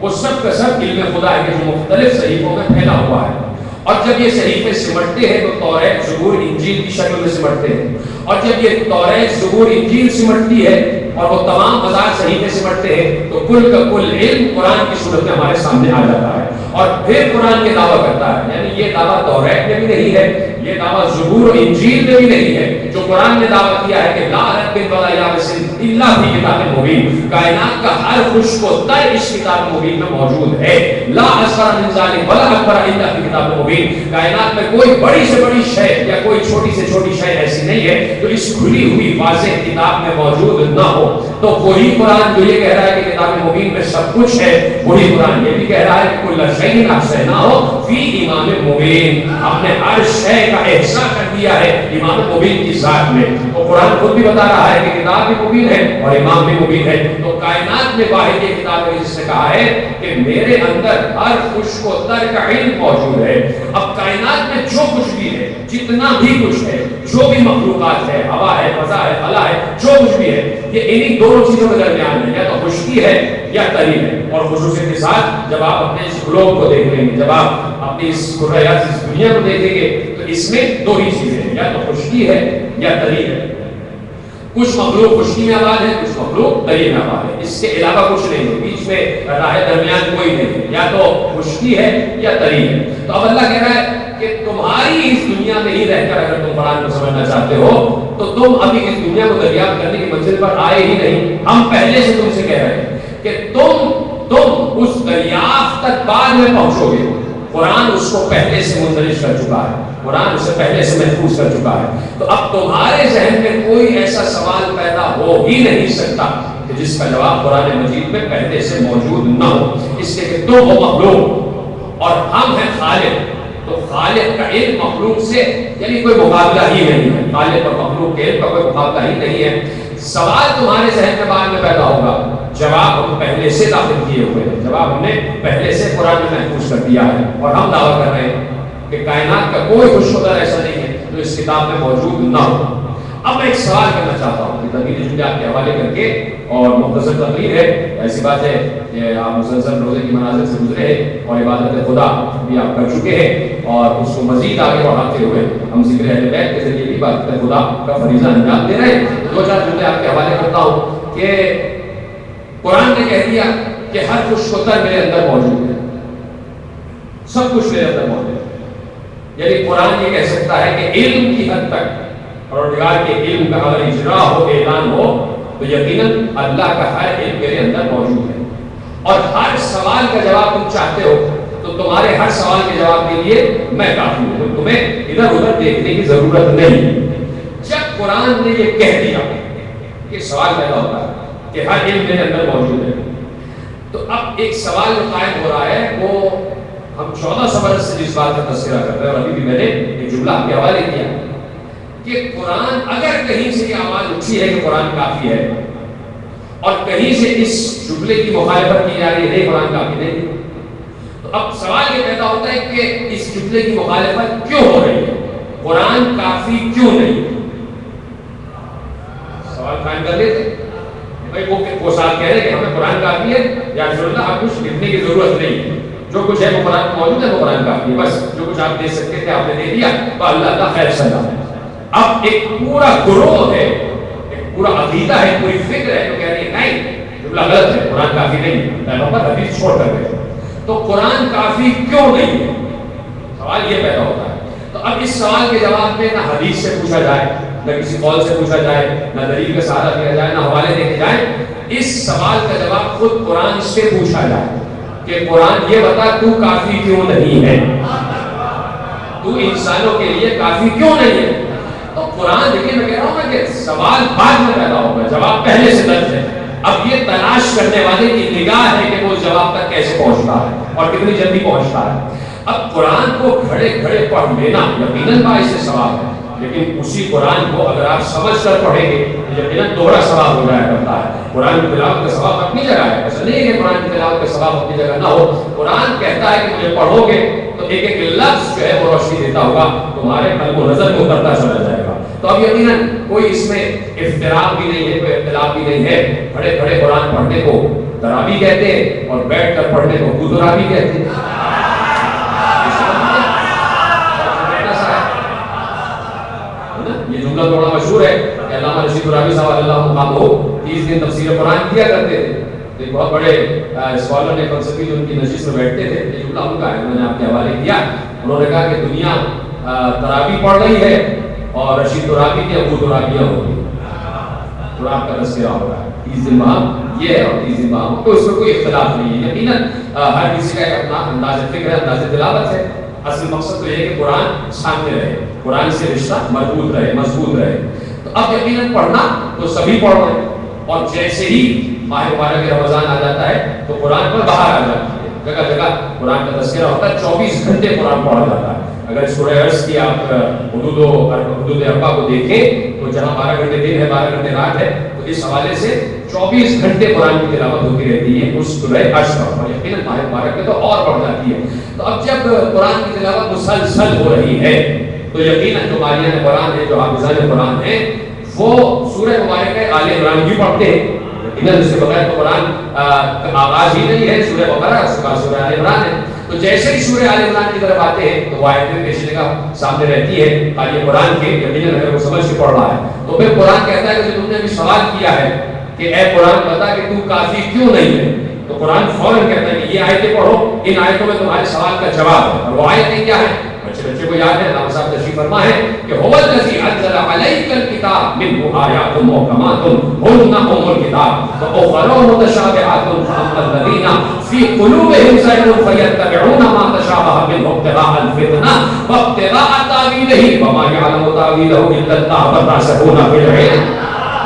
وہ سب کا سب علم خدا ہے جو مختلف صحیفوں میں پھیلا ہوا ہے. اور جب یہ صحیفے سمٹتے ہیں تو توریت زبور انجیل کی شکل میں سمٹتے ہیں. اور جب یہ توریت زبور انجیل سمٹتی ہے اور وہ تمام ہزار صحیفے سمٹتے ہیں تو کل کا کل علم قرآن کی صورت میں ہمارے سامنے آ جاتا ہے. اور پھر قرآن یہ دعویٰ کرتا ہے یعنی یہ دعویٰ توریت میں بھی نہیں ہے, یہ دعویٰ زبور و انجیل میں بھی نہیں ہے جو قرآن نے دعویٰ کیا ہے کہ لا رب ولا یابس الا فی کتاب مبین. کائنات کا ہر خشک و تر اس کتاب مبین میں موجود ہے. لا اصغر من ذلک ولا اکبر الا فی کتاب مبین. کائنات میں کوئی بڑی سے بڑی شے یا کوئی چھوٹی سے چھوٹی شے ایسی نہیں ہے جو اس کھلی ہوئی واضح کتاب میں موجود نہ ہو. تو وہی قرآن جو یہ کہہ رہا ہے کہ کتاب مبین میں سب کچھ ہے, وہی قرآن یہ بھی کہہ رہا ہے کہ کل شیء احصیناہ فی امام مبین. ہم نے ہر شے کا احصاء کر دیا ہے امام مبین کی ذات میں. تو قرآن خود بھی بتا رہا ہے کہ کتاب بھی مبین ہے اور امام بھی مبین ہے. تو کائنات میں واحد یہ کتاب ہے جس نے کہا ہے کہ میرے اندر ہر خشک و تر کا علم موجود ہے. اب کائنات میں جو کچھ بھی ہے, جتنا بھی کچھ ہے, جو بھی مخلوقات ہے, ہوا ہے, فضا ہے, خلا ہے, جو کچھ بھی ہے, یہ انہی دونوں چیزوں کے درمیان ہے, یا تو خشکی ہے یا تری ہے. اور خصوصیت کے ساتھ جب آپ اپنے اس گلوب کو دیکھ لیں گے, جب آپ اپنی اس قرآن اس دنیا کو دیکھیں گے تو اس میں دو ہی چیزیں ہیں, یا تو خشکی ہے یا تری ہے. کچھ مخلوق خشکی میں آباد ہے, کچھ مخلوق تری میں آباد ہے. اس کے علاوہ کچھ نہیں ہے, بیچ میں راہ درمیان کوئی نہیں ہے, یا تو خشکی ہے یا تری ہے. تو اب اللہ کہہ رہا ہے کہ تمہاری اس دنیا میں ہی رہ کر اگر تم قرآن کو سمجھنا چاہتے ہو تو تم ابھی اس دنیا کو دریافت کرنے کی منزل پر آئے ہی نہیں. ہم پہلے سے تم سے کہہ رہے ہیں کہ تم اس دریافت تک بعد میں پہنچو گے. قرآن اس کو پہلے سے مندرج کر چکا ہے, قرآن اسے پہلے سے محفوظ کر چکا ہے. تو اب تمہارے ذہن میں کوئی ایسا سوال پیدا ہو ہی نہیں سکتا کہ جس کا جواب قرآن مجید میں پہلے سے موجود نہ ہو. اس لیے کہ تم ہو مخلوق اور ہم ہیں خالق. تو خالق کا علم مخلوق سے یعنی کوئی مقابلہ ہی نہیں ہے. خالق اور مخلوق کے علم کا کوئی مقابلہ ہی نہیں ہے. سوال تمہارے ذہن میں بعد میں پیدا ہوگا, جواب ہم پہلے سے داخل کیے ہوئے ہیں, جواب ہم نے پہلے سے قرآن میں محفوظ کر دیا ہے. اور ہم دعویٰ کر رہے ہیں کہ کائنات کا کوئی خوشخبر ایسا نہیں ہے جو اس کتاب میں موجود نہ ہو. اب میں ایک سوال کرنا چاہتا ہوں کہ تقریر جملے آپ کے حوالے کر کے, اور مختصر تقریر ہے, ایسی بات ہے کہ آپ مسلسل روزے کی مناظر سے گزرے ہیں اور عبادت خدا بھی آپ کر چکے ہیں, اور اس کو مزید آگے بڑھاتے ہوئے ہم ذکر اہل بیت کے ذریعے بھی عبادت خدا کا فریضہ انجام دے رہے ہیں. دو چار جملے آپ کے حوالے کرتا ہوں کہ قرآن نے کہہ دیا کہ ہر کچھ خطر میرے اندر موجود ہے, سب کچھ میرے اندر موجود ہے. یعنی قرآن یہ کہہ سکتا ہے کہ علم کی حد تک پروردگار کے علم کا اگر اجرا ہو, اعلان ہو, تو یقیناً اللہ کا ہر علم میرے اندر موجود ہے. اور ہر سوال کا جواب تم چاہتے ہو تو تمہارے ہر سوال کے جواب کے لیے میں کافی ہوں, تمہیں ادھر ادھر دیکھنے کی ضرورت نہیں. جب قرآن نے یہ کہہ دیا کہ سوال پیدا ہوتا ہے کہ ہر علم میرے اندر موجود ہے, تو اب ایک سوال جو قائم ہو رہا ہے وہ ہم 14 برس سے جس بات کا تذکرہ کر رہے ہیں, اور ابھی بھی میں نے ایک جملہ آپ کے حوالے کیا کہ قرآن اگر کہیں سے یہ آواز اٹھی ہے کہ قرآن کافی ہے اور کہیں سے اس جملے کی مخالفت کی جا رہی ہے قرآن کافی نہیں, تو اب سوال یہ پیدا ہوتا ہے کہ اس جملے کی مخالفت کیوں ہو رہی ہے, قرآن کافی کیوں نہیں. سوال قائم کر لیتے بھائی وہ صاحب کہہ رہے کہ ہمیں قرآن کافی ہے, یا رسول اللہ آپ کچھ لکھنے کی ضرورت نہیں ہے, جو کچھ ہے وہ قرآن موجود ہے, وہ قرآن کافی ہے, بس جو کچھ آپ دے سکتے تھے آپ نے دے دیا, تو اللہ کا خیر سزا ہے. اب ایک پورا گروہ ہے, ایک پورا عقیدہ ہے, پوری فکر ہے جو کہہ رہی ہے نہیں جملہ غلط ہے, قرآن کافی نہیں, پیغمبر حدیث چھوڑ کر گئے. تو قرآن کافی کیوں نہیں ہے, سوال یہ پیدا ہوتا ہے. تو اب اس سوال کے جواب میں نہ حدیث سے پوچھا جائے، نہ کسی قول سے پوچھا جائے، نہ دلیل کا سہارا دیا جائے، نہ حوالے دیے جائیں. اس سوال کا جواب خود قرآن سے پوچھا جائے کہ قرآن یہ بتا تو کافی کیوں نہیں ہے، تو انسانوں کے لیے کافی کیوں نہیں ہے. تو قرآن دیکھیں میں کہہ رہا ہوں نا کہ سوال بعد میں پیدا ہوگا، جواب پہلے سے درج ہے. اب یہ تلاش کرنے والے کی نگاہ ہے کہ وہ اس جواب تک کیسے پہنچتا ہے اور کتنی جلدی پہنچتا ہے. اب قرآن کو کھڑے کھڑے پڑھ لینا یقیناً باعث ثواب ہے، لیکن اسی قرآن کو اگر آپ سمجھ کر پڑھیں گے تو یقیناً دوہرا ثواب ہو جایا کرتا ہے. قرآن کی تلاوت کا ثواب اپنی جگہ ہے، ایسا نہیں ہے کہ قرآن کی تلاوت کا ثواب اپنی جگہ نہ ہو. قرآن کہتا ہے کہ مجھے پڑھو گے تو ایک ایک لفظ جو ہے وہ روشنی دیتا ہوگا، تمہارے قلب و نظر کو اترتا چلا جائے گا. تو اب یقیناً کوئی اس میں افتراء بھی نہیں ہے، کوئی اختلاف بھی نہیں ہے. کھڑے کھڑے قرآن پڑھنے کو تراویح کہتے ہیں اور بیٹھ کر پڑھنے کو قدراویح کہتے ہیں. یہ جملہ تھوڑا مشہور ہے کہ علامہ رشید ترابی صاحب اللہ مقام ہو 30 دن تفسیر قرآن کیا کرتے تھے. ایک بہت بڑے اسکالر نے فلسفی جو ان کی نشست میں بیٹھتے تھے، یہ جملہ ان کا ہے، میں نے آپ کے حوالے کیا. انہوں نے کہا کہ دنیا تراویح پڑھ رہی ہے اور رشید ترابی کی ابو ترابیہ ہوگی، تراب کا تذکرہ ہو رہا ہے. 30 دن بعد یہ ہے اور 30 دن بعد تو اس میں کوئی اختلاف نہیں ہے. یقیناً ہر کسی کا ایک اپنا انداز فکر ہے، انداز تلاوت ہے. اصل مقصد تو یہ ہے کہ قرآن سامنے رہے، قرآن سے رشتہ مربوط رہے، مضبوط رہے. تو اب یقیناً پڑھنا تو سبھی پڑھ رہے ہیں، اور جیسے ہی ماہ مبارک رمضان آ جاتا ہے تو قرآن پر بہار آ جاتی ہے. جگہ جگہ قرآن کا تذکرہ ہوتا ہے، 24 گھنٹے قرآن پڑھا جاتا ہے. اگر سورہ عرض کی آپ حدود اربع کو دیکھیں تو جہاں 12 گھنٹے دن ہے 12 گھنٹے رات ہے، تو اس حوالے سے 24 گھنٹے قرآن کی تلاوت ہوتی رہتی ہے اس سورہ عرض پر. یقیناً ماہ مبارک میں تو اور بڑھ جاتی ہے. تو اب جب قرآن کی تلاوت مسلسل ہو رہی ہے تو یقیناً جو قاریان قرآن ہے، جو حافظان قرآن ہیں، وہ سورہ مبارکہ آل عمران بھی پڑھتے ہیں. یقیناً اس کے بغیر تو قرآن آغاز ہی نہیں ہے. سورہ بقرہ اس کے بعد سورہ آل عمران ہے. تو جیسے ہی سورہ آل عمران کی طرف آتے ہیں تو وہ آیتیں پیش نگاہ سامنے رہتی ہے قاری قرآن کے. یقیناً اگر وہ سمجھ کے پڑھ رہا ہے تو پھر قرآن کہتا ہے کہ تم نے ابھی سوال کیا ہے کہ اے قرآن بتا کہ تو کافی کیوں نہیں ہے، تو قرآن فوراً کہتا ہے کہ یہ آیتیں پڑھو، ان آیتوں میں تمہارے سوال کا جواب ہے. اور وہ آیتیں کیا ہیں؟ بچے کو یاد ہے، علامہ صاحب تشریف فرما ہے کہ هو الذی انزل علیک الکتاب منہ آیات محکمات ہن ام الکتاب واخر متشابہات فاما الذین فی قلوبہم زیغ فیتبعون ما تشابہ منہ ابتغاء الفتنہ وابتغاء تاویلہ وما یعلم تاویلہ الا اللہ والراسخون فی العلم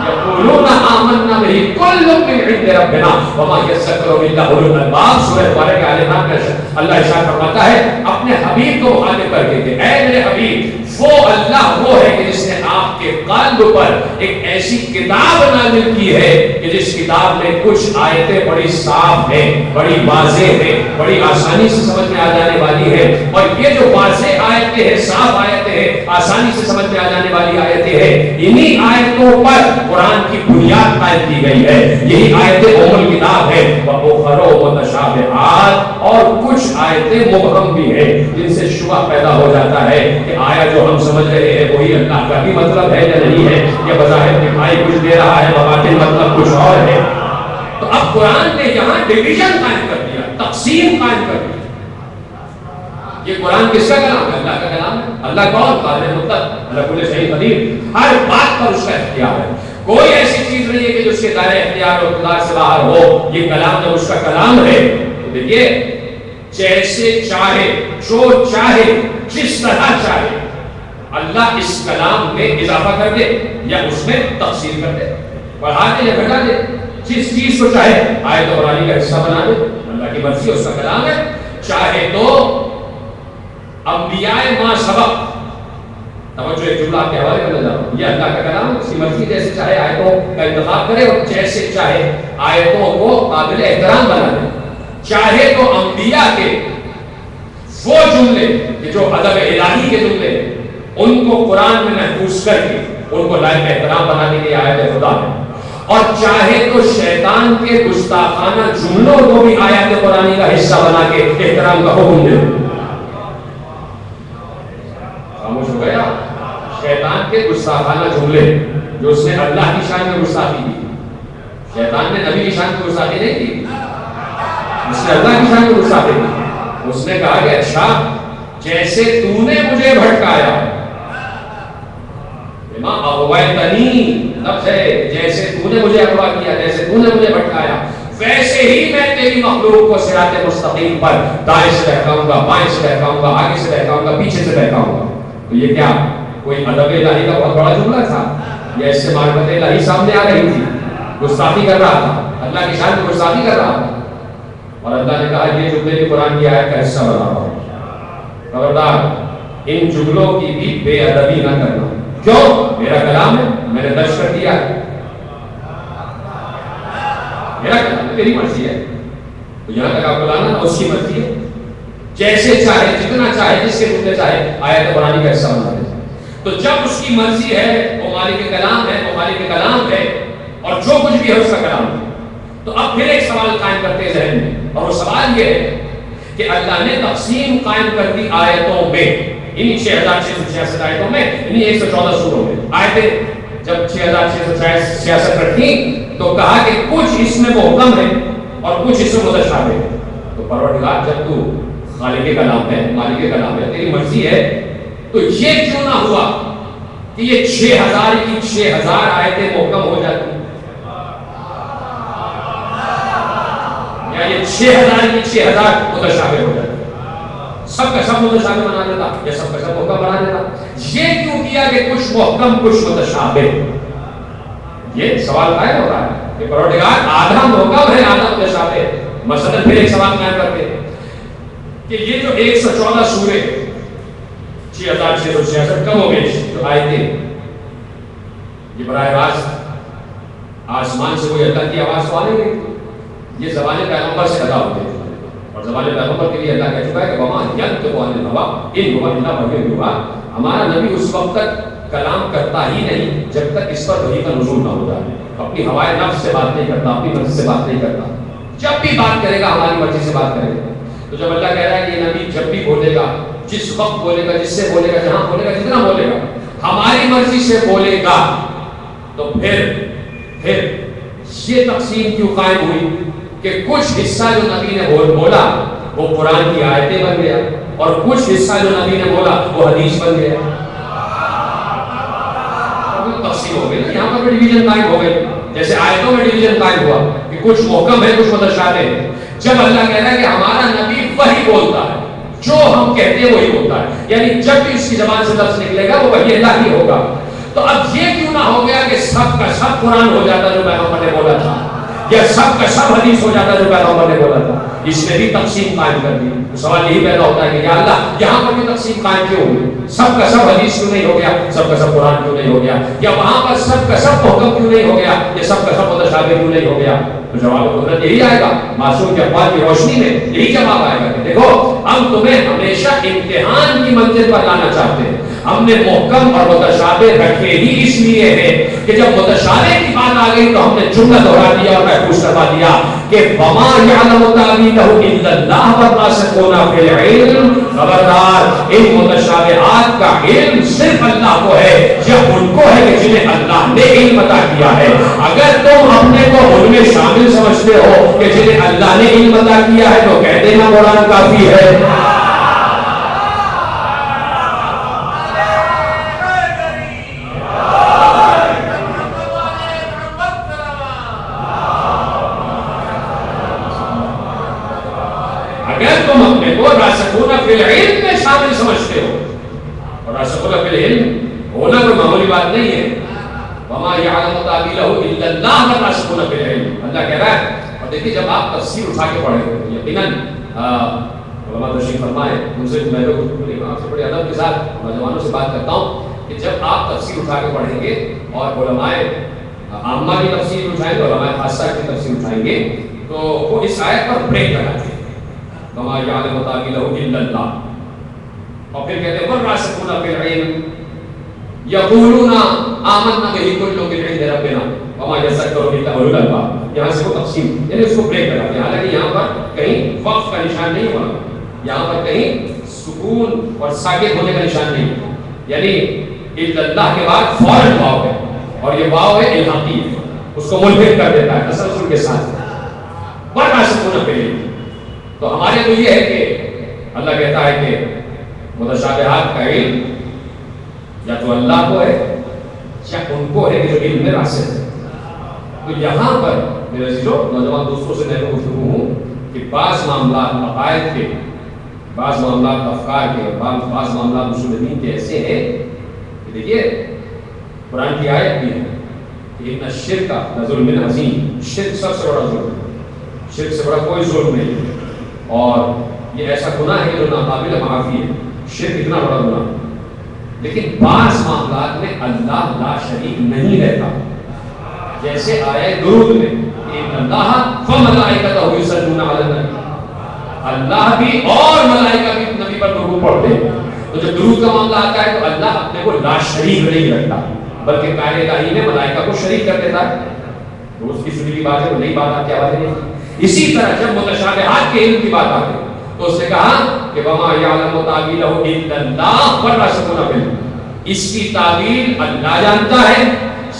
یقولون آمنا به کل من عند ربنا وما یذکر الا اولو الالباب. سورہ مبارکہ آل عمران میں اللہ ارشاد فرماتا ہے اپنے حبیب کو مخاطب کر کے کہ اے میرے حبیب، وہ اللہ وہ ہے کہ جس نے آپ کے قلب پر ایک ایسی کتاب نازل کی ہے کہ جس کتاب میں کچھ آیتیں بڑی صاف ہیں، بڑی واضح ہیں، بڑی آسانی سے سمجھ میں آ جانے والی ہے. اور یہ جو واضح آیتیں ہیں، صاف آیتیں ہیں، آسانی سے سمجھ میں آ جانے والی آیتیں ہیں، انہی آیتوں پر قرآن کی بنیاد قائم کی گئی ہے. یہی آیتیں ام الکتاب ہے. وَأُخَرُ مُتَشَابِهَاتٌ، اور کچھ آیتیں مبہم بھی ہیں جن سے شبہ پیدا ہو جاتا ہے کہ آیا جو ہم سمجھ رہے ہیں وہی اللہ کا بھی مطلب ہے یا نہیں ہے. یہ بظاہر دکھائی کچھ دے رہا ہے، بباطن مطلب کچھ اور ہے. تو اب قرآن نے یہاں ڈویژن قائم کر دیا، تقسیم قائم کر دی. یہ قرآن کس کا کلام ہے؟ اللہ کا کلام ہے. اللہ کون؟ قادر مطلق، اللہ کل شیء قدیر، ہر بات پر اس کا اختیار ہے. کوئی ایسی چیز نہیں ہے کہ جو اس کے دائرے اختیار اور اقتدار سے باہر ہو. یہ کلام جب اس کا کلام ہے تو دیکھیے جیسے چاہے، جو چاہے، جس طرح چاہے اللہ اس کلام میں اضافہ کر دے یا اس میں تقسیم کر دے، بڑھا دے یا گھٹا دے. جس چیز کو چاہے آیت قرآن کا حصہ بنا دے، اللہ کی مرضی، اس کا کلام ہے. چاہے تو انبیاء ما سبق، توجہ ایک جملہ آپ کے حوالے کرنا چاہتا ہوں، یہ اللہ کا کلام ہے. اس کی مرضی جیسے چاہے آیتوں کا انتخاب کرے اور جیسے چاہے آیتوں کو قابل احترام بنا دے. چاہے تو انبیاء کے وہ جملے کہ جو ادب الہی کے جملے ان کو قرآن میں محفوظ کر کے ان کو لائق احترام بنانے کے لیے آیت خدا ہے. اور چاہے تو شیطان کے گستاخانہ جملوں کو بھی آیات قرآنی کا حصہ بنا کے احترام کا حکم دے. خاموش ہو گیا. شیطان کے گستاخانہ جملے جو اس نے اللہ کی شان میں گستاخی کی. شیطان نے نبی کی شان میں گستاخی نہیں کی، اس نے اللہ کی شان میں گستاخی کی. اس نے کہا کہ اچھا جیسے تو نے مجھے بھٹکایا، بما اغویتنی لفظ ہے، جیسے تو نے مجھے اغوا کیا، جیسے تو نے مجھے بھٹکایا، ویسے ہی میں تیری مخلوق کو صراط مستقیم پر دائیں سے بہکاؤں گا، بائیں سے بہکاؤں گا، آگے سے بہکاؤں گا، پیچھے سے بہکاؤں گا۔ تو یہ کیا کوئی ادب الہی کا بہت بڑا جملہ تھا یا اس سے معرفت الہی سامنے آ رہی تھی؟ گستاخی کر رہا تھا، اللہ کی شان میں گستاخی کر رہا تھا، اور اللہ نے کہا یہ جملے بھی قرآن کی آیت کا حصہ بنا رہا ہوں، خبردار ان جملوں کی بھی بے ادبی نہ کرنا۔ کیوں؟ میرا کلام ہے، میں نے درج کر دیا ہے، میرا کلام ہے، میری مرضی ہے، تو یہاں تک آپ کو لانا اس کی مرضی ہے، جیسے چاہے، جتنا چاہے، جس کے جتنے چاہے آیت قرآن کا حصہ بنا دے۔ تو جب اس کی مرضی ہے، وہ مالک کلام ہے، وہ مالک کلام ہے، اور جو کچھ بھی ہے اس کا کلام ہے، تو اب پھر ایک سوال قائم کرتے ہیں ذہن میں، اور وہ سوال یہ ہے کہ اللہ نے تقسیم قائم کر دی آیتوں میں، انہی 6666 آیتوں میں، انہی 114 سوروں میں آیتیں جب 6666 رکھی تو کہا کہ کچھ اس میں محکم ہے اور کچھ اس میں متشابہ ہے۔ تو پروردگار جب تو خالق کلام ہے، مالک کلام ہے، تیری مرضی ہے، تو یہ کیوں نہ ہوا کہ یہ 6000 کی 6000 آیتیں محکم ہو جاتی، یا یہ 6000 کی 6000 متشابہ ہو جاتی، سب کا سب متشابہ بنا دیتا یا سب کا سب محکم بنا دیتا؟ یہ کیوں کیا کہ کچھ محکم کچھ متشابہ؟ یہ سوال قائم ہو رہا ہے کہ پروردگار آدھا محکم ہے آدھا متشابہ۔ مثلا پھر ایک سوال قائم کرتے کہ یہ جو 114 سورے 6666 کم ہو گئے جو آیتیں، یہ براہ راست آسمان سے کوئی اللہ کی آواز تو آنے گئی، یہ زبان پیغمبر سے ادا ہوتے ہیں، اور زبان پیغمبر کے لیے اللہ کہہ چکا ہے کہ وما ینطق عن الہوی ان هو الا وحی یوحی، ہمارا نبی اس وقت تک کلام کرتا ہی نہیں جب تک اس پر وحی کا نزول نہ ہو جائے، اپنی ہوائے نفس سے بات نہیں کرتا، اپنی مرضی سے بات نہیں کرتا، جب بھی بات کرے گا ہماری مرضی سے بات کرے گا۔ تو جب اللہ کہہ رہا ہے کہ یہ نبی جب بھی بولے گا، جس وقت بولے گا، جس سے بولے گا، جہاں بولے گا، جتنا بولے گا، ہماری مرضی سے بولے گا، تو پھر یہ تقسیم کیوں قائم ہوئی کہ کچھ حصہ جو نبی نے بولا وہ قرآن کی آیتیں بن گیا، اور کچھ حصہ جو نبی نے بولا وہ حدیث بن گیا؟ تقسیم ہو گئی، یہاں پر بھی ڈویژن قائم ہو گئی، جیسے آیتوں میں ڈویژن قائم ہوا کہ کچھ محکم ہے کچھ متشابہ ہے۔ جب اللہ کہہ رہا ہے کہ ہمارا نبی وہی بولتا ہے، جو ہم کہتے ہیں وہی ہوتا ہے، یعنی جب بھی اس کی زبان سے لفظ نکلے گا وہ وحی اللہ ہی ہوگا، تو اب یہ کیوں نہ ہو گیا کہ سب کا سب قرآن ہو جاتا جو پیغمبر نے بولا تھا، یا سب کا سب حدیث ہو جاتا جو پیغمبر نے بولا تھا؟ اس نے بھی تقسیم قائم کر دی۔ سوال یہی پیدا ہوتا ہے کہ یا اللہ یہاں پر بھی تقسیم قائم کیوں ہوئی؟ سب کا سب حدیث کیوں نہیں ہو گیا؟ سب کا سب قرآن کیوں نہیں ہو گیا؟ یا وہاں پر سب کا سب محکم کیوں نہیں ہو گیا؟ یا سب کا سب متشابہ کیوں نہیں ہو گیا؟ تو جواب قدرت یہی آئے گا، معصوم کے اقوال کی روشنی میں یہی جواب آئے گا کہ دیکھو ہم تمہیں ہمیشہ امتحان کی منزل پر لانا چاہتے ہیں، ہم نے محکم اور متشابہ رکھے ہی اس لیے ہیں کہ جب متشابہ کی بات آ گئی تو ہم نے جملہ دہرا دیا اور محفوظ کروا دیا کہ وما یعلم تاویلہ الا اللہ والراسخون فی العلم، خبردار ان متشابہات کا علم صرف اللہ کو ہے، یہ ان کو ہے کہ جنہیں اللہ نے علم عطا کیا ہے۔ اگر تم اپنے کو ان میں شامل سمجھتے ہو کہ جنہیں اللہ نے علم عطا کیا ہے تو کہہ دینا قرآن کافی ہے۔ اگر تم اپنے کو راسخون فی العلم میں شامل سمجھتے ہو، اور راسخون فی العلم ہونا کوئی معمولی بات نہیں ہے، وما یعلم تاویلہ الا اللہ والراسخون فی العلم، اللہ کہہ رہا ہے۔ اور دیکھیے جب آپ تفسیر اٹھا کے پڑھیں گے، یقیناً علماء تشریف فرمائے، ان سے میں آپ سے بڑے ادب کے ساتھ نوجوانوں سے بات کرتا ہوں کہ جب آپ تفسیر اٹھا کے پڑھیں گے اور علماء عامہ کی تفسیر اٹھائیں گے، علماء خاصہ کی تفسیر اٹھائیں گے، تو وہ اس آیت پر بریک لگاتے ہیں، وما یعلم تاویلہ الا اللہ، اور پھر کہتے ہیں والراسخون فی العلم یقولون آمنا بہ کل من عند ربنا وما یذکر الا اولو الالباب۔ یہاں سے وہ تقسیم یعنی اس کو بریک لگاتے ہیں، حالانکہ یہاں پر کہیں وقف کا نشان نہیں ہونا، یہاں پر کہیں سکون اور ساکت ہونے کا نشان نہیں، یعنی الا اللہ کے بعد فوراً واو ہے، اور یہ واو ہے الحاقی، اس کو ملحق کر دیتا ہے تسلسل کے ساتھ، والراسخون فی العلم۔ تو ہمارے تو یہ ہے کہ اللہ کہتا ہے کہ متشابہات کا علم یا تو اللہ کو ہے یا ان کو ہے جو علم میں راسخ ہے. تو یہاں پر میرے عزیزو نوجوان دوستوں سے میں گفتگو ہوں کہ بعض معاملات عقائد کے، بعض معاملات افکار کے، بعض معاملات اصول دین کے ایسے ہیں کہ دیکھیے قرآن کی آیت بھی ہے کہ ان الشرک لظلم عظیم، شرک سب سے بڑا ظلم ہے، شرک سے بڑا کوئی ظلم نہیں ہے، اور یہ ایسا گناہ ہے جو ناقابل معافی ہے. شرک اتنا بڑا گناہ ہے، لیکن بعض معاملات میں اللہ لا شریک نہیں رہتا. جیسے آئے درود میں ان اللہ فملائکتہ یصلون علی النبی، اللہ بھی اور ملائکہ بھی نبی پر درود پڑھتے ہیں. تو جب درود کا معاملہ آتا ہے تو اللہ اپنے کو لا شریک نہیں رکھتا، بلکہ قائل الہی نے ملائکہ کو شریک کر دیتا ہے. تو اس کی سنی کی بات ہے، وہ نئی بات آپ کی آواز نہیں. اسی طرح جب متشابہات کے علم کی بات آتی ہے تو اس نے کہا کہ وما یعلم تاویلہ الا اللہ والراسخون فی العلم، اس کی تعویل اللہ جانتا ہے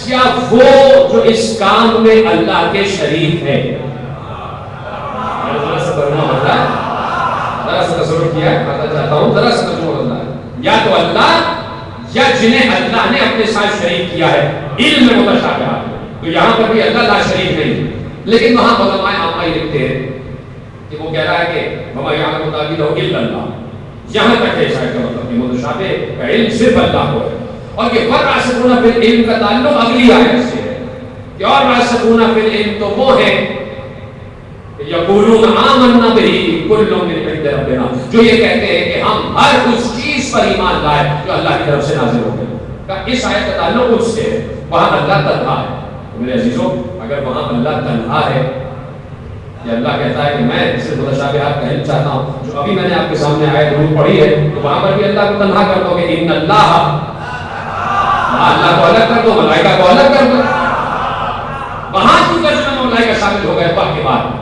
یا وہ جو اس کام میں اللہ کے شریک ہے. ذرا سا ترجمہ ہوتا ہے، ذرا سا تصور کیا ہے، چاہتا ہوں ذرا سا ترجمہ ہوتا ہے. یا تو اللہ یا جنہیں اللہ نے اپنے ساتھ شریک کیا ہے علم میں متشابہات. تو یہاں پر بھی اللہ لا شریک نہیں، لیکن وہاں علماء عامہ ہی لکھتے ہیں کہ وہ کہہ رہا ہے کہ وما یعلم تاویلہ الا اللہ. یہاں تک ہے شاید کا مطلب کہ متشابہ کا علم صرف اللہ کو ہے. اور یہ والراسخون فی العلم کا تعلق اگلی آیت سے ہے کہ اور راسخون فی العلم تو وہ ہے یقولون آمنا بہ کل من عند ربنا، جو یہ کہتے ہیں کہ ہم ہر اس چیز پر ایمان لائے جو اللہ کی طرف سے نازل ہو گئی. اس آیت کا تعلق اس سے ہے، وہاں اللہ تنہا ہے. میرے عزیزوں اگر وہاں اللہ تنہا ہے یا اللہ کہتا ہے کہ میں صرف متشابہات کا علم چاہتا ہوں، جو ابھی میں نے آپ کے سامنے آیت درود پڑھی ہے، تو وہاں پر بھی اللہ کو تنہا کر دو کہ ان اللہ، اللہ کو الگ کر دو، ملائکہ کو الگ کر دو. وہاں کی ترجمہ میں ملائکہ شامل ہو گئے پاک کے بعد.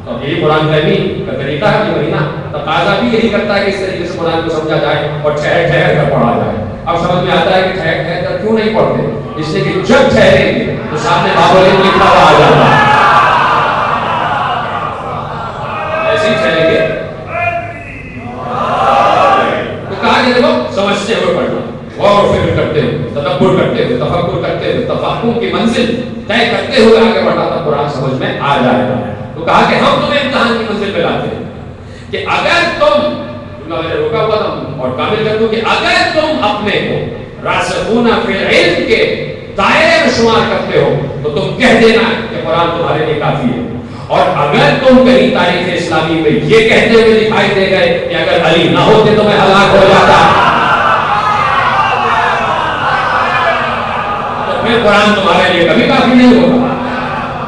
تو یہی قرآن فہمی کا طریقہ ہے کہ مہینہ تقاضا بھی یہی کرتا ہے کہ اس طریقے سے قرآن کو سمجھا جائے اور ٹھہر ٹھہر کر پڑھا جائے. اب سمجھ میں آتا ہے کہ ٹھہر ٹھہر کر کیوں نہیں پڑھتے، اس لیے کہ جب ٹھہریں گے تو سامنے بابل لکھا ہوا آ جاتا ہے. ایسے ہی ٹھہریں گے تو کہا کہ دیکھو سمجھتے ہوئے پڑھنا، غور و فکر کرتے ہوئے، تدبر کرتے ہوئے، تفکر کرتے ہوئے، تفاہم کی منزل طے کرتے ہوئے آگے بڑھنا تھا، قرآن سمجھ میں آ جائے گا. تو کہا کہ ہم تمہیں امتحان کی منزل پہ لاتے ہیں کہ اگر تم، میں نے روکا ہوا تھا اور کامل کر دوں کہ اگر تم اپنے کو راسخون فی العلم کے دائرے میں شمار کرتے ہو تو تم کہہ دینا کہ قرآن تمہارے لیے کافی ہے. اور اگر تم کہیں تاریخ اسلامی میں یہ کہتے ہوئے دکھائی دے گئے کہ اگر علی نہ ہوتے تو میں ہلاک ہو جاتا، تو پھر قرآن تمہارے لیے کبھی کافی نہیں ہوگا.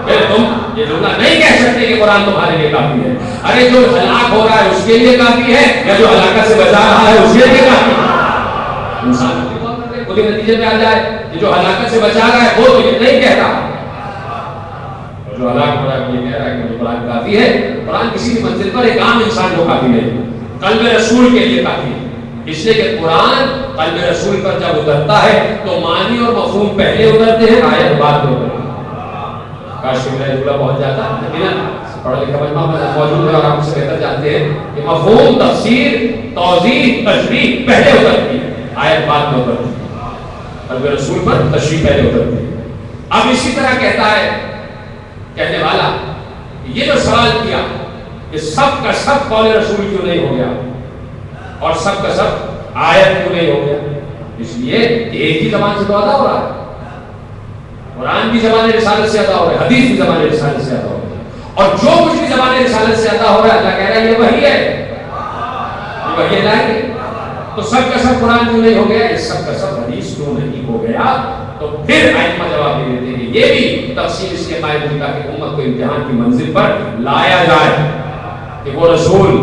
پھر تم یہ جملہ نہیں کہہ سکتے کہ قرآن تمہارے لیے کافی ہے. ارے جو ہلاک ہو رہا ہے اس کے لیے کافی ہے یا جو ہلاکت سے بچا رہا ہے اس کے لیے کافی ہے؟ انسان خود ہی نتیجے پہ آ جائے کہ جو ہلاکت سے بچا رہا ہے وہ تو یہ نہیں کہتا، جو ہلاک ہو رہا ہے وہ یہ کہہ رہا ہے کہ قرآن کافی ہے. قرآن کسی بھی منزل پر ایک عام انسان کو کافی نہیں، قلب رسول کے لیے کافی ہے. اس لیے کہ قرآن قلب رسول پر جب اترتا ہے تو معنی اور مفہوم پہلے اترتے ہیں، آیت بعد میں اترتے ہیں. کاش کہ میرا جملہ پہنچ جاتا، لیکن پڑھا لکھا مجمع موجود ہے اور آپ سے بہتر جانتے ہیں کہ مفہوم، تفسیر، توضیح، تشریح پہلے اترتی ہے، آیت بعد میں اترتی ہے. قلب رسول پر تشریح پہلے اترتی ہے. اب اسی طرح کہتا ہے کہنے والا، یہ جو سوال کیا کہ سب کا سب قول رسول کیوں نہیں ہو گیا اور سب کا سب آیت کیوں نہیں ہو گیا؟ اس لیے کہ ایک ہی زبان سے تو ادا ہو رہا ہے. قرآن بھی زبان رسالت سے ادا ہو رہا ہے، حدیث بھی زبان رسالت سے ادا ہو رہا ہے، اور جو کچھ بھی زبان رسالت سے ادا ہو رہا ہے اللہ کہہ رہا ہے یہ وحی ہے، یہ وحی اللہ کی. تو سب کا سب قرآن کیوں نہیں ہو گیا، اس سب کا سب حدیث کیوں نہیں ہو گیا؟ تو پھر ائمہ جواب دے دیتے ہیں یہ بھی تفصیل اس کے قائم ہوئی تاکہ امت کو امتحان کی منزل پر لایا جائے کہ وہ رسول،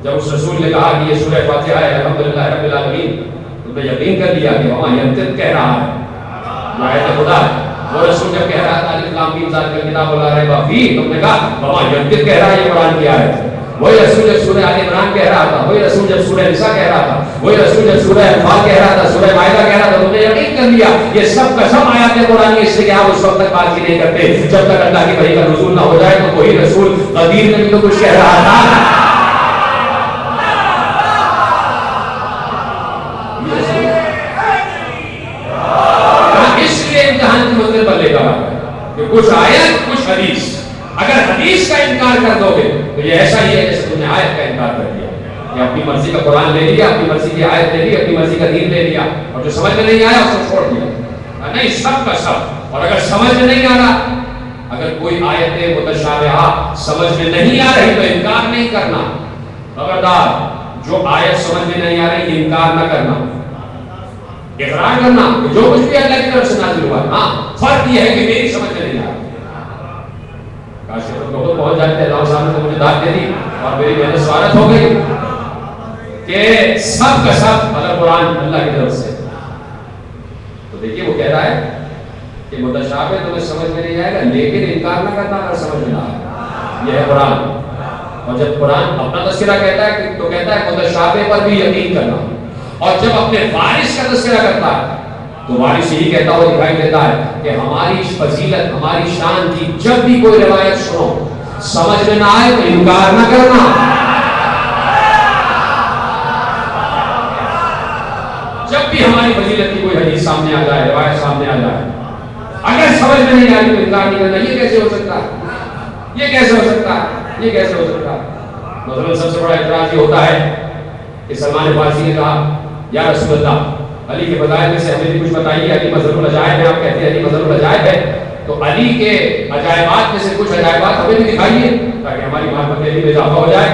جب اس رسول نے کہا کہ یہ سورہ فاتحہ ہے الحمدللہ رب العالمین، تو میں یقین کر لیا کہ وہاں ینطق کہہ رہا ہے، آیت خدا ہے. وہ رسول جب کہہ رہا تھا الف لام میم ذالک الکتاب لا ریب فیہ، تم نے کہا وہاں ینطق کہہ رہا ہے، یہ قرآن کی آیت ہے. وہی رسول جب سورہ آل عمران کہہ رہا تھا، وہی رسول جب سورہ نساء کہہ رہا تھا، وہی رسول جب سورہ انفال کہہ رہا تھا، سورہ مائدہ کہہ رہا تھا، تم نے یقین کر لیا یہ سب کا سب آیات قرآن اس سے کہ آپ اس وقت تک بات ہی نہیں کرتے جب تک اللہ کی وحی کا نزول نہ ہو جائے. تو وہی رسول قدیر میں بھی تو کچھ کہہ رہا تھا. انکار کر دو گے تو یہ ایسا ہی ہے جیسے تم نے آیت کا انکار کر دیا کہ اپنی مرضی کا قرآن لے لیا, اپنی مرضی کی آیت لے لی, اپنی مرضی کا دین لے لیا, اور جو سمجھ میں نہیں آیا اس کو چھوڑ دیا. نہیں, سب کا سب. اور اگر سمجھ میں نہیں آ رہا, اگر کوئی آیت متشابہہ سمجھ میں نہیں آ رہی تو انکار نہیں کرنا. خبردار, جو آیت سمجھ میں نہیں آ رہی انکار نہ کرنا, اقرار کرنا کہ جو کچھ بھی اللہ کی طرف سے نازل ہوا. ہاں, فرق یہ ہے کہ میری سمجھ میں نہیں آ رہی. کاش کہ تو بہت پہنچ جاتے, اللہ صاحب نے مجھے داد دے دی اور میری محنت سوارت ہو گئی کہ سب کا سب اگر قرآن اللہ کی طرف سے. تو دیکھیے وہ کہہ رہا ہے کہ متشابہ تمہیں سمجھ میں نہیں آئے گا لیکن انکار نہ کرنا اگر سمجھ میں نہ آئے. یہ ہے قرآن. اور جب قرآن اپنا تذکرہ کہتا ہے تو کہتا ہے متشابہ پر بھی یقین کرنا, اور جب اپنے وارث کا تذکرہ کرتا ہے تو وارث یہی کہتا ہوا دکھائی دیتا ہے کہ ہماری فضیلت, ہماری شان کی جب بھی کوئی روایت سنو سمجھ میں نہ آئے تو انکار نہ کرنا. جب بھی ہماری فضیلت کی کوئی حدیث سامنے آ جائے, روایت سامنے آ جائے, اگر سمجھ میں نہیں آئی تو انکار نہیں کرنا. یہ کیسے ہو سکتا ہے, یہ کیسے ہو سکتا ہے, یہ کیسے ہو سکتا ہے. مثلا سب سے بڑا اعتراض یہ ہوتا ہے کہ سلمان فارسی نے کہا یا رسول اللہ علی کے فضائل میں سے ہمیں بھی کچھ بتائیے. علی مظہر العجائب ہے, آپ کہتے ہیں علی مظہر العجائب ہے, تو علی کے عجائبات میں سے کچھ عجائبات ہمیں بھی دکھائیے تاکہ ہماری محبت علی میں اضافہ ہو جائے.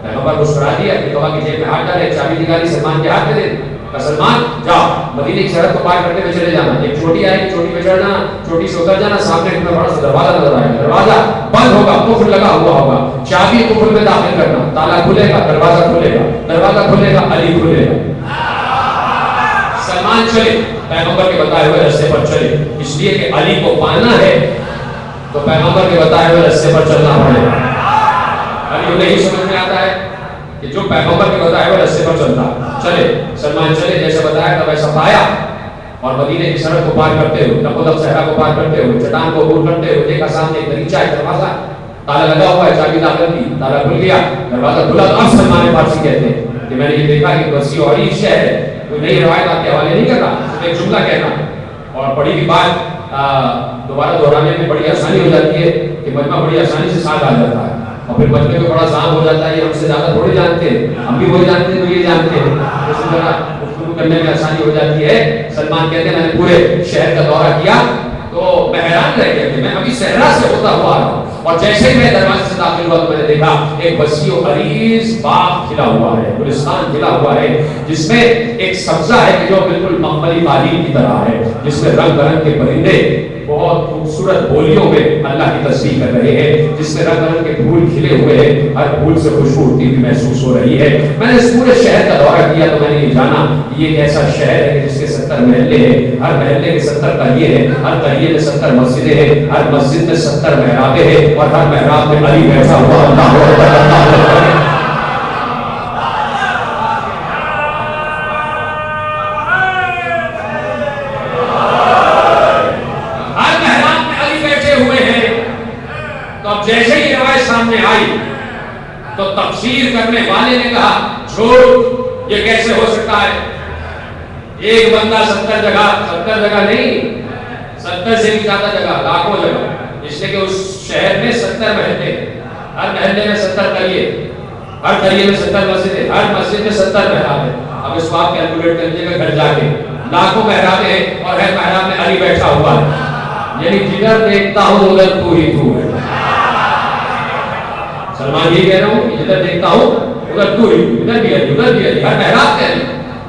پیغمبر مسکرا دیا کہ کبا کی جیب میں ہاتھ ڈالے, چابی نکالی, سلمان کے ہاتھ میں دے دی. سلمان جاؤ مدینے کی سڑک کو پار کرتے ہوئے چلے جانا, ایک چوٹی آئے گی, چوٹی پہ چڑھ جانا, چوٹی سے اتر جانا, سامنے ایک بڑا سا دروازہ نظر آئے گا, دروازہ بند ہوگا, قفل لگا ہوا ہوگا, چابی قفل میں داخل کرنا, تالا کھلے گا, دروازہ کھلے گا, دروازہ کھلے گا, علی کھلے گا. سلمان چلے, پیغمبر کے بتائے ہوئے راستے پر چلے, اس لیے کہ علی کو پانا ہے تو پیغمبر کے بتائے ہوئے راستے پر چلنا پڑے گا. علی انہیں ہی سمجھ میں آتا ہے کہ جو پیغمبر کے بتائے ہوئے راستے پر چلتا. چلے, سلمان چلے, جیسے بتایا تھا ویسا پایا, اور مدینے کی سڑک کو پار کرتے ہوئے, تپودق صحرا کو پار کرتے ہوئے, چٹان کو عبور کرتے ہوئے دیکھا سامنے ایک دریچہ ہے, دروازہ تالا لگا ہوا ہے, چابی داخل کی, تالا کھل گیا, دروازہ کھلا. تو اب سلمان فارسی کہتے ہیں کہ میں نے یہ دیکھا کہ وسیع اور عریض شہر ہے, کوئی نئی روایت آپ کے حوالے نہیں کرنا, ایک جملہ کہنا, اور پڑھی کی بات دوبارہ دہرانے میں بڑی آسانی ہو جاتی ہے کہ مجمع بڑی آسانی سے ساتھ آ جاتا ہے, اور پھر مجمع میں بڑا ضام ہو جاتا ہے. یہ ہم سے زیادہ تھوڑے جانتے ہیں, ہم بھی وہی جانتے ہیں تو یہ جانتے ہیں, اسی طرح گفتگو کرنے میں آسانی ہو جاتی ہے. سلمان کہتے ہیں میں نے پورے شہر کا دورہ کیا تو میں حیران رہ گیا کہ میں ابھی صحرا سے ہوتا ہوا آ رہا ہوں, اور جیسے ہی میں دروازے سے داخل ہوا تو میں نے دیکھا ایک وسیع و عریض باغ کھلا ہوا ہے, گلستان کھلا ہوا ہے, جس میں ایک سبزہ ہے کہ جو بالکل مخملی قالین کی طرح ہے, جس میں رنگ برنگ کے پرندے بہت خوبصورت بولیوں میں اللہ کی تسبیح کر رہے ہیں, جس میں رنگ برنگ کے پھول کھلے ہوئے ہیں, ہر پھول سے خوشبو اٹھتی ہوئی محسوس ہو رہی ہے. میں نے اس پورے شہر کا دورہ کیا تو میں نے یہ جانا یہ ایک ایسا شہر ہے جس کے 70 محلے ہیں, ہر محلے کے 70 قریے ہیں, ہر قریے میں 70 مسجدیں ہیں, ہر مسجد میں 70 محرابیں ہیں, اور ہر محراب میں علی بیٹھا ہوا اللہ اکبر اللہ اکبر. جیسے ہی روایت سامنے آئی تو تفسیر کرنے والے نے کہا جھوٹ, یہ کیسے ہو سکتا ہے, ایک بندہ 70 جگہ نہیں, 70 سے بھی زیادہ جگہ, لاکھوں جگہ, اس لیے کہ اس شہر میں 70 محلے, ہر محلے میں 70 قریے, ہر قریے میں 70 مسجدیں, ہر مسجد میں 70 محراب ہیں. اب اس بات کیلکولیٹ کر لیجیے گا گھر جا کے, لاکھوں محراب ہیں اور ہر محراب میں علی بیٹھا ہوا ہے, یعنی جدھر دیکھتا ہوں ادھر تو ہی تو ہے. سلمان یہ کہہ رہا ہوں کہ جدھر دیکھتا ہوں ادھر تو ہی, ادھر بھی علی, ادھر بھی علی, ہر محراب پہ علی.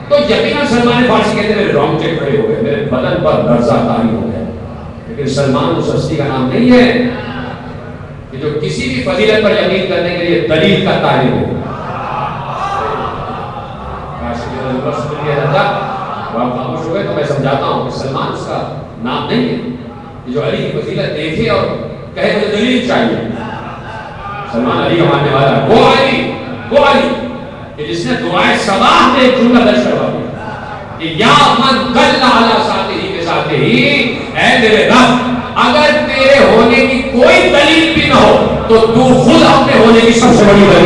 تو یقیناً سلمان فارسی کہتے ہیں میرے رونگٹے کھڑے ہو گئے, میرے بدن پر لرزہ طاری ہو گیا. لیکن سلمان اس ہستی کا نام نہیں ہے کہ جو کسی بھی فضیلت پر یقین کرنے کے لیے دلیل کا طالب ہو. آپ خاموش ہو گئے تو میں سمجھاتا ہوں کہ سلمان اس کا نام نہیں ہے جو علی کی فضیلت دیکھے اور کہے مجھے دلیل چاہیے. سلمان علی کا ماننے والا ہے, وہ علی کہ جس نے دعائے صباح میں ایک جملہ درج کروا دیا کہ یا من دل علی ذاتہ کے ساتھ ہی, اے میرے رب اگر تیرے ہونے کی کوئی دلیل بھی نہ ہو تو تو خود اپنے ہونے کی سب سے بڑی دلیل.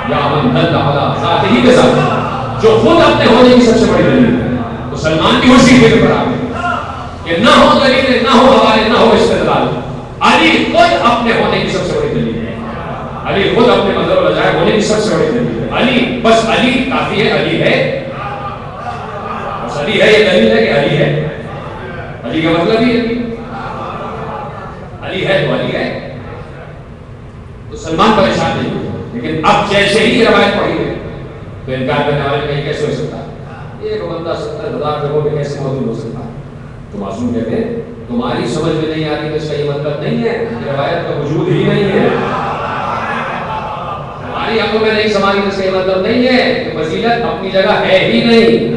یا من دل علی ذاتہ کے ساتھ, جو خود اپنے ہونے کی سب سے بڑی دلیل ہے. تو سلمان بھی اسی فکر پر آ گئے کہ نہ ہو دلیل, نہ ہو حوالے, نہ ہو استدلال, علی خود اپنے ہونے کی سب سے بڑی دلیل ہے، علی خود اپنے مظہر العجائب ہونے کی سب سے بڑی دلیل ہے۔ علی، بس علی کافی ہے، علی ہے، بس علی ہے، یہ دلیل ہے کہ علی ہے، علی کا مطلب ہی علی ہے تو علی ہے۔ تو سلمان پریشان نہیں ہوئے، لیکن اب جیسے ہی یہ روایت پڑھی ہے تو انکار کرنے والے کہیں کیسے ہو سکتا ہے، یہ بندہ 70,000 جگہوں پہ کیسے موجود ہو سکتا ہے؟ تو معصوم کہتے ہیں تمہاری سمجھ میں نہیں آ رہی تو اس کا یہ مطلب نہیں ہے کہ روایت کا وجود ہی نہیں ہے، تمہاری عقل میں نہیں سماری تو اس کا یہ مطلب نہیں ہے کہ فضیلت اپنی جگہ ہے ہی نہیں۔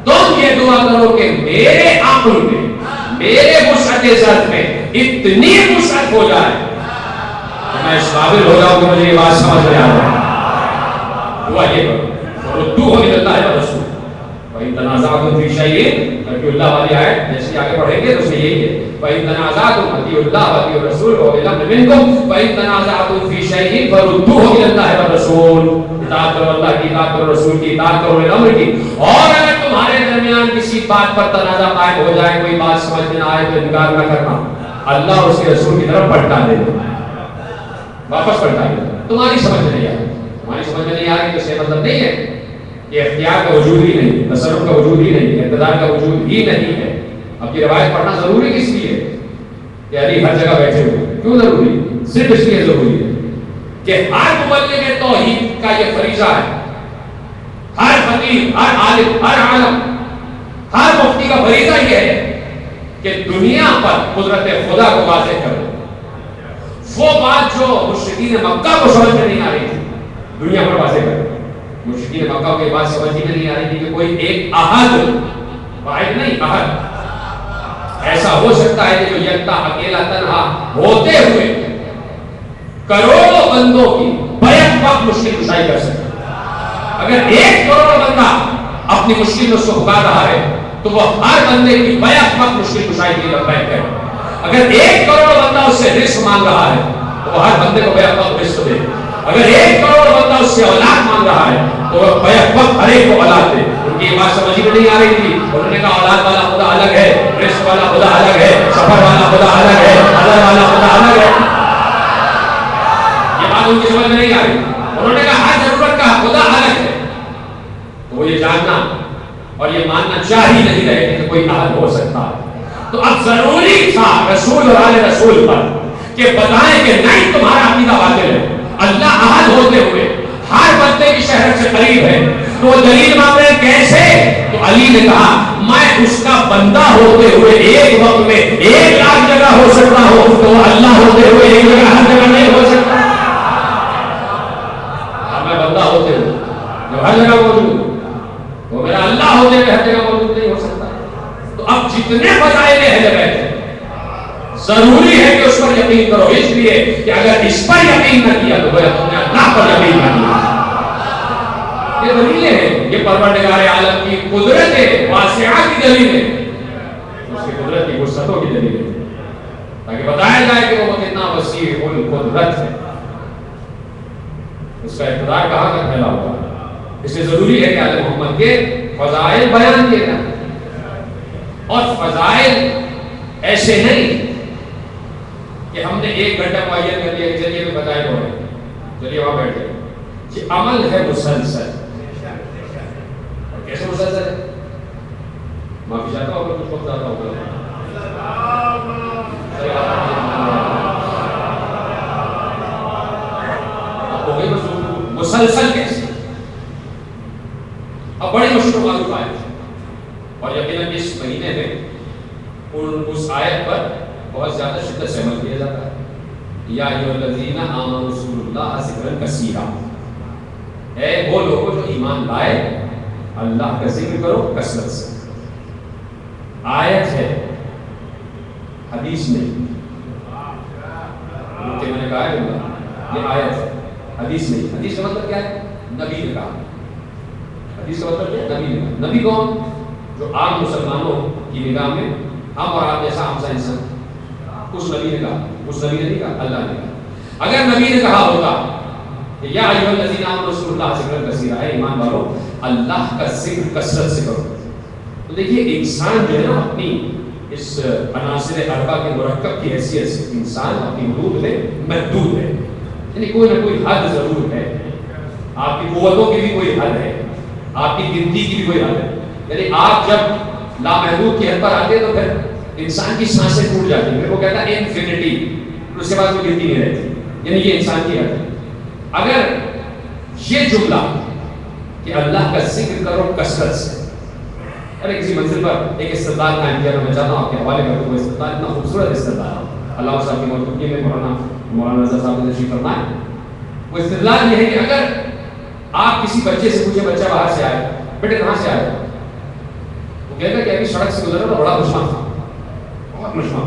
تم یہ دعا کرو کہ میرے عقل میں، میرے وسعت ذات میں اتنی وسعت ہو جائے کہ میں اس قابل ہو جاؤں کہ مجھے یہ بات سمجھ میں آ جائے۔ دعا یہ کرو، ردوہ الی اللہ والرسول وَإِن تَنَازَعْتُمْ فِي شَيْءٍ، کہ اللہ والی آیت جیسے آگے پڑھیں گے تو اس میں یہی ہے وَإِن تَنَازَعْتُمْ فَأَطِیعُوا اللَّهَ وَأَطِیعُوا الرَّسُولَ وَأُولِي الْأَمْرِ مِنكُمْ وَإِن تَنَازَعْتُمْ فِي شَيْءٍ فَرُدُّوهُ إِلَى اللَّهِ وَالرَّسُولِ، اطاعت کرو اللہ کی، اطاعت کرو رسول کی، اطاعت کرو اولي الامر کی۔ اور اگر تمہارے درمیان کسی بات پر تنازع قائم ہو جائے، کوئی بات سمجھ میں نہ آئے تو انکار نہ کرنا، اللہ اور اس کے رسول کی طرف پلٹا دینا، واپس پلٹا دینا۔ تمہاری سمجھ میں نہیں آ رہی، تمہاری سمجھ میں نہیں آ رہی تو اس کا مطلب نہیں ہے کہ اختیار کا وجود ہی نہیں، تصرف کا وجود ہی نہیں، اقتدار کا وجود ہی نہیں ہے۔ اب یہ روایت پڑھنا ضروری کس لیے ہے کہ علی ہر جگہ بیٹھے ہوئے؟ کیوں ضروری؟ صرف اس لیے ضروری ہے کہ ہر مبلغ توحید کا یہ فریضہ ہے، ہر فقیہ، ہر عالم، ہر عالم، ہر مفتی کا فریضہ یہ ہے کہ دنیا پر قدرت خدا کو واضح کرے۔ وہ بات جو مشرکین مکہ کو سمجھ میں نہیں آ رہی تھی دنیا پر واضح کرے۔ مشرکین مکہ کو یہ بات سمجھ میں نہیں آ رہی تھی کہ کوئی ایک احد، واحد نہیں احد ایسا ہو سکتا ہے کہ جو یکتا اکیلا تنہا ہوتے ہوئے کروڑوں بندوں کی بیک وقت مشکل کشائی کر سکتا۔ اگر 1 کروڑ بندہ اپنی مشکل میں اس کو پکار رہا ہے تو وہ ہر بندے کی بیک وقت مشکل کشائی کے لیے لبیک کرے۔ اگر 1 کروڑ بندہ اس سے رزق مانگ رہا ہے تو وہ ہر بندے کو بیک وقت رزق دے۔ اگر 1 کروڑ بندہ اس سے اولاد مانگ رہا ہے تو وہ بیک وقت ہر ایک کو اولاد دے۔ ان کی یہ بات سمجھ میں نہیں آ رہی تھی، انہوں نے کہا اولاد والا خدا الگ ہے، رزق والا خدا الگ ہے، سفر والا خدا الگ ہے، حضر والا خدا الگ ہے۔ یہ بات ان کی سمجھ میں نہیں آ رہی، انہوں نے کہا ہر ضرورت کا خدا الگ ہے۔ تو وہ یہ جاننا اور یہ ماننا چاہ ہی نہیں رہے کہ کوئی احد ہو سکتا ہے۔ تو اب ضروری تھا رسول اور آل رسول پر کہ بتائیں کہ نہیں تمہارا عقیدہ باطل ہے، اللہ احد ہوتے ہوئے ہر بندے کی شہرت سے قریب ہے۔ تو وہ دلیل مانگ رہے کیسے؟ تو علی نے کہا میں اس کا بندہ ہوتے ہوئے ایک وقت میں 1,00,000 جگہ ہو سکتا ہوں تو وہ اللہ ہوتے ہوئے ایک جگہ ہر جگہ نہیں ہو سکتا۔ میں بندہ ہوتے ہوئے جو ہر جگہ موجود ہوں وہ میرا اللہ ہوتے ہوئے ہر جگہ موجود نہیں ہو سکتا۔ تو اب جتنے فضائل اہل بیت ہیں ضروری ہے کہ اس پر یقین کرو، اس لیے کہ اگر اس پر یقین نہ کیا تو تم نے اللہ پر یقین نہ کیا۔ یہ دلیل ہے، یہ پروردگار عالم کی قدرت واسعہ کی دلیل ہے، اس کی قدرت کی وسعتوں کی دلیل ہے، تاکہ بتایا جائے کہ وہ کتنا وسیع القدرت ہے، اس کا اقتدار کہاں تک پھیلا ہوا ہے۔ اس لیے ضروری ہے کہ آل محمد کے فضائل بیان کیے جائیں، اور فضائل ایسے نہیں کہ ہم نے 1 گھنٹہ معین کر دیا کہ چلیے بتائے ہو رہے چلیے وہاں بیٹھ جائیں۔ یہ عمل ہے مسلسل، کیسے مسلسل ہے؟ معافی چاہتا ہوں اگر کچھ وقت زیادہ ہوگا۔ مسلسل کیسے؟ اب بڑی مشہور معروف آیت، اور یقیناً اس مہینے میں اس آیت پر بہت زیادہ شدت سے عمل کیا جاتا ہے۔ یا ایھا الذین آمنوا اذکروا اللہ ذکرا کثیرا، اے وہ لوگوں جو ایمان لائے اللہ کا ذکر کرو کثرت سے۔ آیت ہے، حدیث نہیں، کہ میں نے کہا ہے یہ آیت ہے، حدیث نہیں۔ حدیث کا مطلب کیا ہے؟ نبی نے کہا۔ حدیث کا مطلب کیا ہے؟ نبی نے کہا۔ نبی کون؟ جو عام مسلمانوں کی نگاہ میں ہم اور آپ جیسا عام سا انسان، اس نبی نے کہا، اس نبی نے نہیں کہا، اللہ نے کہا۔ اگر نبی نے کہا ہوتا کہ یا ایھا الذین آمنوا اذکروا اللہ ذکرا کثیرا، اے ایمان والو اللہ کا ذکر کثرت سے کرو، تو دیکھیے انسان جو ہے نا اپنی اس عناصر اربع کے مرکب کی حیثیت سے انسان اپنی حدود میں محدود ہے، یعنی کوئی نہ کوئی حد ضرور ہے. آپ کی قوتوں کی بھی کوئی حد ہے، آپ کی گنتی کی بھی کوئی حد ہے. یعنی آپ جب لامحدود کی حد پر آتے ہیں تو پھر انسان کی سانسیں ٹوٹ جاتی ہیں، پھر وہ کہتا ہے انفینٹی، اس کے بعد کوئی گنتی نہیں رہتی. یعنی یہ انسان کی حد ہے. اگر یہ جملہ کہ اللہ کا ذکر کرو کثرت سے، ارے کسی منزل پر ایک استدلال قائم کیا، میں چاہتا ہوں آپ کے حوالے کر دوں. وہ استدلال اتنا خوبصورت استدلال ہے، اللہ صاحب کی موجودگی میں مولانا رضا صاحب نے تشریف فرمائے. وہ استدلال یہ ہے کہ اگر آپ کسی بچے سے پوچھیں، بچہ باہر سے آئے، بیٹے کہاں سے آئے، وہ کہے گا کہ ابھی سڑک سے گزرا تو بڑا مجمع تھا، بہت مجمع.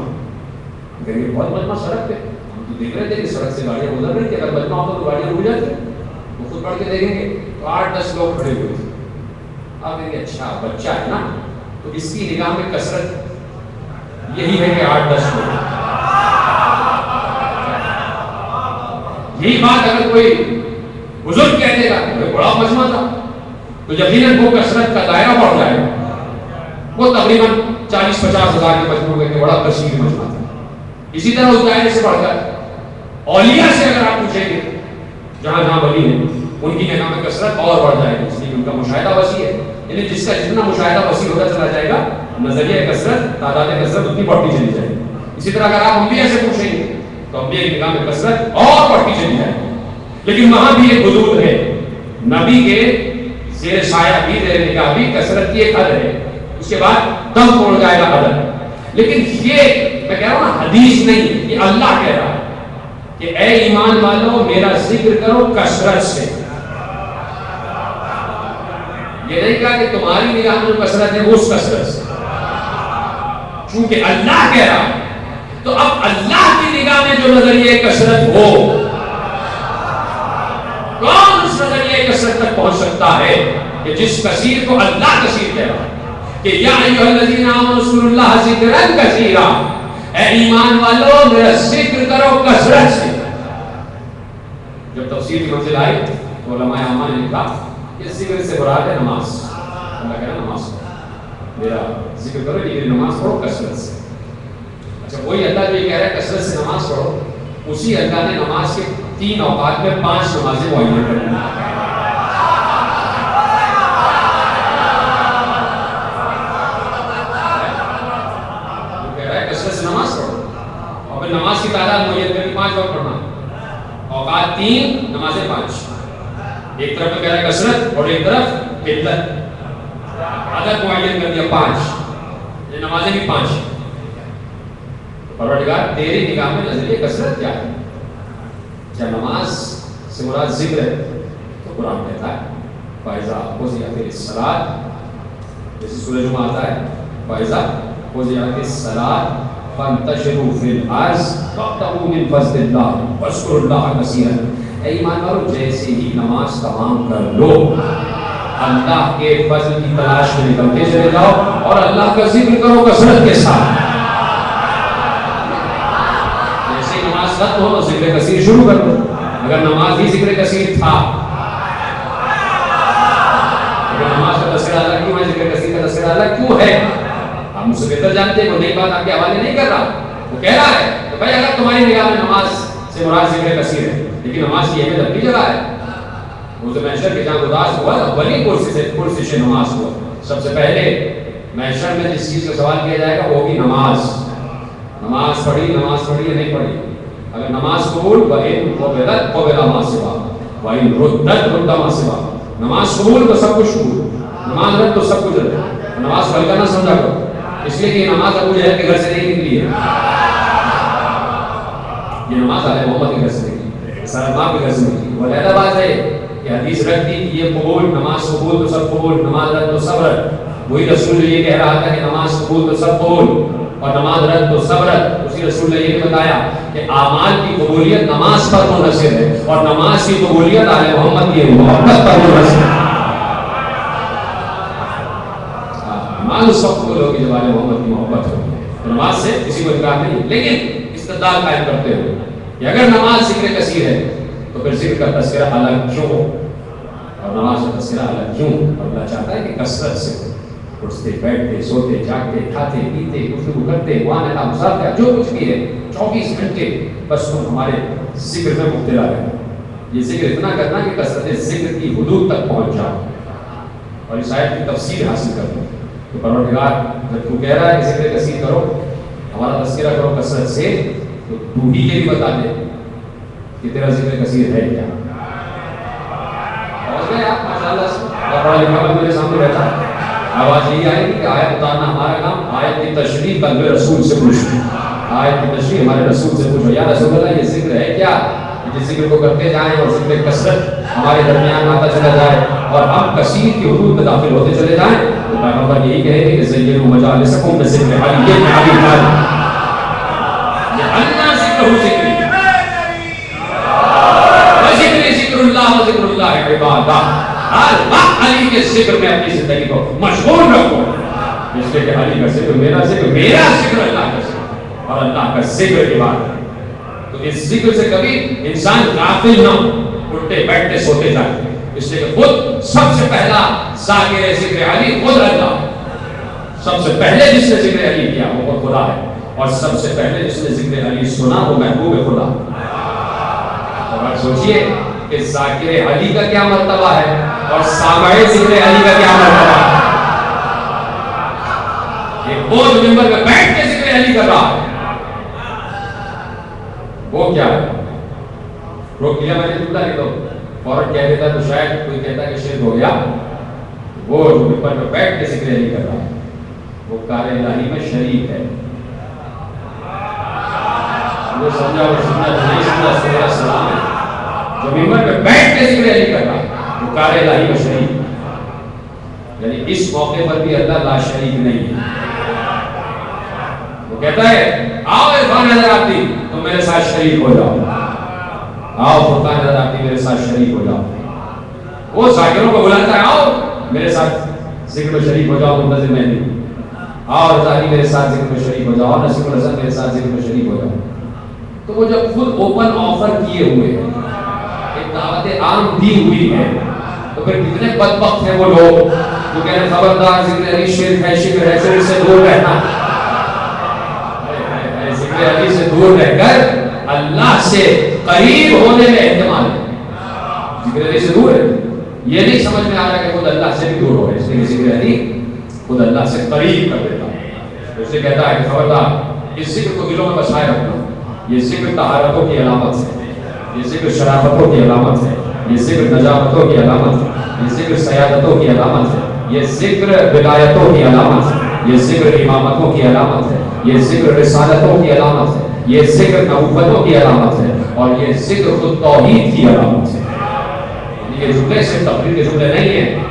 کہیں گے بہت مجمع سڑک پہ، ہم تو دیکھ رہے تھے کہ سڑک سے گاڑیاں گزر رہی تھی، اگر مجمع ہوتا تو گاڑیاں رک جاتی. وہ خود پڑھ کے دیکھیں گے تو 8-10 لوگ کھڑے ہوئے تھے. آپ کہیں گے اچھا بچہ ہے نا، تو اس کی نگاہ میں کثرت یہی ہے کہ 8-10 لوگ. یہی بات اگر کوئی بزرگ کہہ دے گا کہ بڑا مجمع تھا، تو یقیناً وہ کثرت کا دائرہ بڑھ جائے گا. وہ تقریباً 40-50 ہزار کے مجموعے کے بڑا کثیر مجمع تھا. اسی طرح اس دائرے سے بڑھ کر اولیاء سے اگر آپ پوچھیں گے، جہاں جہاں ولی ہیں ان کی نگاہ میں کثرت اور بڑھ جائے گی، اس لیے ان کا مشاہدہ وسیع ہے. یعنی جس کا جتنا مشاہدہ وسیع ہوتا چلا جائے گا، نظریہ کثرت، تعداد کثرت اتنی بڑھتی چلی جائے گی. اسی طرح اگر آپ انبیاء سے پوچھیں گے تو انبیاء کی نگاہ میں کثرت اور بڑھتی چلی جائے گی. لیکن وہاں بھی ایک حدود ہے، نبی کے زیر سایہ بھی زیر نگاہ بھی کثرت کی ایک حد ہے، اس کے بعد کم توڑ جائے گا حد. لیکن یہ میں کہہ رہا ہوں نا، حدیث نہیں، یہ اللہ کہہ رہا ہے کہ اے ایمان والو میرا ذکر کرو کثرت سے. یہ نہیں کہا کہ تمہاری نگاہ میں جو کثرت ہے اس کثرت سے، چونکہ اللہ کہہ رہا ہے. تو اب اللہ کی نگاہ میں جو نظریہ کثرت ہو، کون اس نظریہ کثرت تک پہنچ سکتا ہے کہ جس کثیر کو اللہ کثیر کہہ رہا ہے کہ یا ایھا الذین آمنوا اذکروا اللہ ذکرا کثیرا، اے ایمان والو میرا ذکر کرو کثرت سے. جب تفسیر کی منزل آئی تو علماء عامہ نے لکھا کہ ذکر سے مراد ہے نماز. اللہ کہہ رہا نماز میرا ذکر کرو، لیکن نماز پڑھو کثرت سے. اچھا وہی اللہ جو یہ کہہ رہا ہے کثرت سے نماز پڑھو، اسی اللہ نے نماز کے 3 اوقات میں 5 نمازیں معینہ کر دی. وہ کہہ رہا ہے کثرت سے نماز پڑھو، اور پھر نماز کی تعداد معین کر دی، 5 وقت پڑھنا، اوقات 3، نمازیں 5. ایک طرف کہہ رہا ہے کثرت اور ایک طرف قلت، عدد معین کر دیا 5، یہ نمازیں بھی 5. پروردگار تیری نگاہ میں نظریہ کثرت کیا ہے؟ کیا نماز سے مراد ذکر ہے؟ تو قرآن کہتا ہے فَإِذَا قُضِيَتِ الصَّلَاةُ، جیسے سورہ جمعہ آتا ہے فَإِذَا قُضِيَتِ الصَّلَاةُ فَانتَشِرُوا فِي الْأَرْضِ وَابْتَغُوا مِن فَضْلِ اللَّهِ وَاذْكُرُوا اللَّهَ كَثِيرًا. اے ایمان والو جیسے ہی نماز تمام کر لو، اللہ کے فضل کی تلاش میں نکلتے چلے جاؤ اور اللہ کا ذکر کرو کثرت کے ساتھ. ختم ہو تو ذکر کثیر شروع کر دو. اگر نماز ہی ذکر کثیر تھا، اگر نماز کا تذکرہ الگ کیوں ہے، ذکر کثیر کا تذکرہ الگ کیوں ہے؟ آپ مجھ سے بہتر جانتے ہیں، وہ نئی بات آپ کے حوالے نہیں کر رہا. وہ کہہ رہا ہے کہ بھائی اگر تمہاری نگاہ میں نماز سے مراد ذکر کثیر ہے، لیکن نماز کی اہمیت اپنی جگہ ہے. وہ تو محشر کے جہاں گداز ہوا نا، ولی پرسش نماز ہوا. سب سے پہلے محشر میں جس چیز کا سوال کیا جائے گا وہ ہوگی نماز. نماز پڑھی یا نہیں پڑھی. اگر نماز قبول وَإِن قُبِلَتْ قُبِلَ مَا سِوَاهَا وَإِن رُدَّتْ رُدَّ مَا سِوَاهَا. نماز قبول تو سب کچھ قبول، نماز رد تو سب کچھ رد. نماز کو ہلکا نہ سمجھا کرو، اس لیے کہ یہ نماز ابو جہل کے گھر سے نہیں نکلی ہے. یہ نماز آل محمد کے گھر سے نکلی، سلمان کے گھر سے نکلی. وہ علیحدہ بات ہے کہ حدیث رکھ دی کہ یہ قبول، نماز قبول تو سب قبول، نماز رد تو سب رد. وہی رسول یہ کہہ رہا تھا کہ نماز قبول تو سب قبول اور نماز رد تو سب رد. اسی رسول نے یہ بتایا کہ اعمال کی قبولیت نماز پر منحصر ہے اور نماز کی قبولیت آل محمد کی محبت پر منحصر ہے. نماز اس وقت قبول ہوگی جب آل محمد کی محبت ہوگی. نماز سے کسی کو انکار نہیں، لیکن استدلال قائم کرتے ہوئے کہ اگر نماز ذکر کثیر ہے تو پھر ذکر کا تذکرہ الگ کیوں اور نماز کا تذکرہ الگ کیوں؟ اللہ چاہتا ہے کہ کثرت سے. اٹھتے بیٹھتے سوتے جاگتے کھاتے پیتے گفتگو کرتے وہاں نہ مسافر جو کچھ بھی ہے 24 گھنٹے بس تم ہمارے ذکر میں مبتلا رہے. یہ ذکر اتنا کرنا کہ کثرت ذکر کی حدود تک پہنچ جاؤ اور اس آیت کی تفسیر حاصل کر لو. تو پروردگار جب تو کہہ رہا ہے کہ ذکر کثیر کرو ہمارا تذکرہ کرو کثرت سے تو تو ہی یہ بھی بتا دے کہ تیرا ذکر کثیر ہے کیا. اور میں آپ ماشاءاللہ سے پڑھا لکھا میرے سامنے بیٹھا آواز یہی آئے گی کہ آیت اتارنا ہمارا کام, آیت کی تشریح قلب رسول سے پوچھو, آیت کی تشریح ہمارے رسول سے پوچھو. یا رسول اللہ یہ ذکر ہے کیا؟ جس ذکر کو کرتے جائیں اور ذکر کثرت ہمارے درمیان آتا چلا جائے اور ہم کثیر کی حدود میں داخل ہوتے چلے جائیں تو پیغمبر یہی کہے گے کہ زینوا مجالسکم بذکر علی. یہ علی حال یہ اللہ ذکر ہو ذکر ذکر اللہ و ذکر اللہ عبادہ. ہر وقت علی کے ذکر میں اپنی زندگی کو مشغول رکھو, اس لیے کہ علی کا ذکر میرا ذکر اللہ کا ذکر اور اللہ کا ذکر عبادت. تو اس ذکر سے کبھی انسان غافل نہ ہو, اٹھتے بیٹھتے سوتے جائے. اس لیے کہ خود سب سے پہلا ذاکر ذکر علی خود اللہ, سب سے پہلے جس نے ذکر علی کیا وہ خدا ہے اور سب سے پہلے جس نے ذکر علی سنا وہ محبوب خدا. اور آپ سوچئے کہ ذاکر علی کا کیا مرتبہ ہے اور سامع ذکر علی کا کیا مرتبہ ہے. یہ وہ جو منبر پہ بیٹھ کے ذکر علی کر رہا ہے وہ کیا ہے. روک لیا میں نے جملہ نہیں تو فوراً کہہ دیتا تو شاید کوئی کہتا کہ شرک ہو گیا. وہ جو منبر پہ بیٹھ کے ذکر علی کر رہا ہے وہ کار الہی میں شریک ہے. وہ سمجھا اور سمجھا نہیں سمجھا سورہ سلام ہے. جو منبر پہ بیٹھ کے ذکر علی کر رہا ہے وہ کار الہی میں شریک ہے. یعنی اس موقع پر بھی اللہ لا شریک نہیں ہے. وہ کہتا ہے آؤ عرفان نظر آتی تو میرے ساتھ شریک ہو جاؤ, آؤ فرقان نظر آتی میرے ساتھ شریک ہو جاؤ. وہ ذاکروں کو بلاتا ہے آؤ میرے ساتھ ذکر میں شریک ہو جاؤ منتظر مہندی, آؤ رضائی میرے ساتھ ذکر میں شریک ہو جاؤ, اور نصیب الحسن میرے ساتھ ذکر میں شریک ہو جاؤ. تو وہ جب خود اوپن آفر کیے ہوئے ہیں, ایک دعوت عام دی ہوئی ہے, تو پھر کتنے بدبخت ہیں وہ لوگ جو کہہ رہے خبردار ذکر علی شرک ہے, شکر ہے, شرک سے دور رہنا. ذکر علی سے دور رہ کر اللہ سے قریب ہونے میں احتمال ہے. ذکر علی سے دور ہے یہ نہیں سمجھ میں آ رہا کہ خود اللہ سے بھی دور ہو رہے, اس لیے ذکر علی خود اللہ سے قریب کر دیتا ہے. اسے کہتا ہے کہ خبردار اس ذکر کو دلوں میں بسائے رکھنا. یہ ذکر طہارتوں کی علامت ہے, یہ ذکر شرافتوں کی علامت ہے, یہ ذکر نجابتوں کی علامت ہے, یہ ذکر سیادتوں کی علامت ہے, یہ ذکر ولایتوں کی علامت ہے, یہ ذکر امامتوں کی علامت ہے, یہ ذکر رسالتوں کی علامت ہے, یہ ذکر نبوتوں کی علامت ہے, اور یہ ذکر خود توحید کی علامت ہے. یہ جملے صرف تقریر کے جملے نہیں ہیں,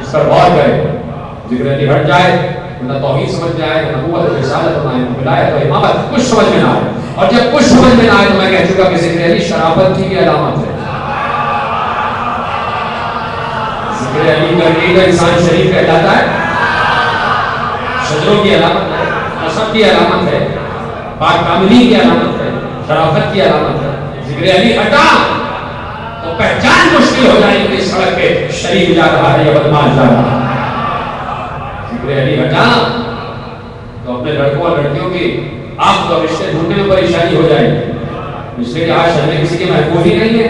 اس پر غور کریں. ذکر علی ہٹ جائے نہ توحید سمجھ میں آئے, نہ نبوت و رسالت نہ ولایت و امامت, کچھ سمجھ میں نہ آئے. اور جب کچھ سمجھ میں نہ آئے تو میں کہہ چکا کہ ذکر علی شرافت کی بھی علامت ہے. ذکر علی کرنے کا انسان شریف کہلاتا ہے, شجروں کی علامت ہے, نسب کی علامت ہے, پاک کاملی کی علامت ہے, شرافت کی علامت ہے. ذکر علی ہٹا تو پہچان مشکل ہو جائے کہ اس سڑک پہ شریف جا رہا ہے یا بدماش جا رہا ہے. ذکر علی ہٹا تو اپنے لڑکوں اور لڑکیوں کی آپ کو رشتے ڈھونڈنے میں پریشانی ہو جائے گی. اس لیے کہ آج شرمیں کسی کے محفوظ ہی نہیں ہے.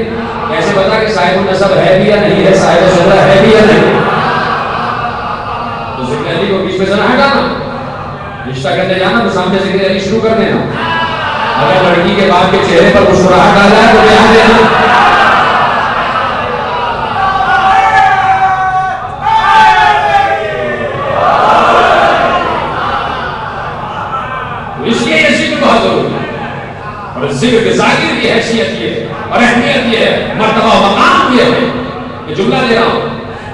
کیسے پتا کہ صاحب النسب ہے بھی یا نہیں ہے, صاحب شجرہ ہے بھی یا نہیں. تو ذکر علی کو بیچ میں سے نہ ہٹانا, رشتہ کرنے جانا تو سامنے ذکر علی شروع کر دینا. اگر لڑکی کے باپ کے چہرے پر مسکراہٹ آ جائے تو بیان دینا. ذکر کے ذاکر کی حیثیت یہ ہے اور اہمیت یہ ہے, مرتبہ و مقام یہ ہے. یہ جملہ دے رہا ہوں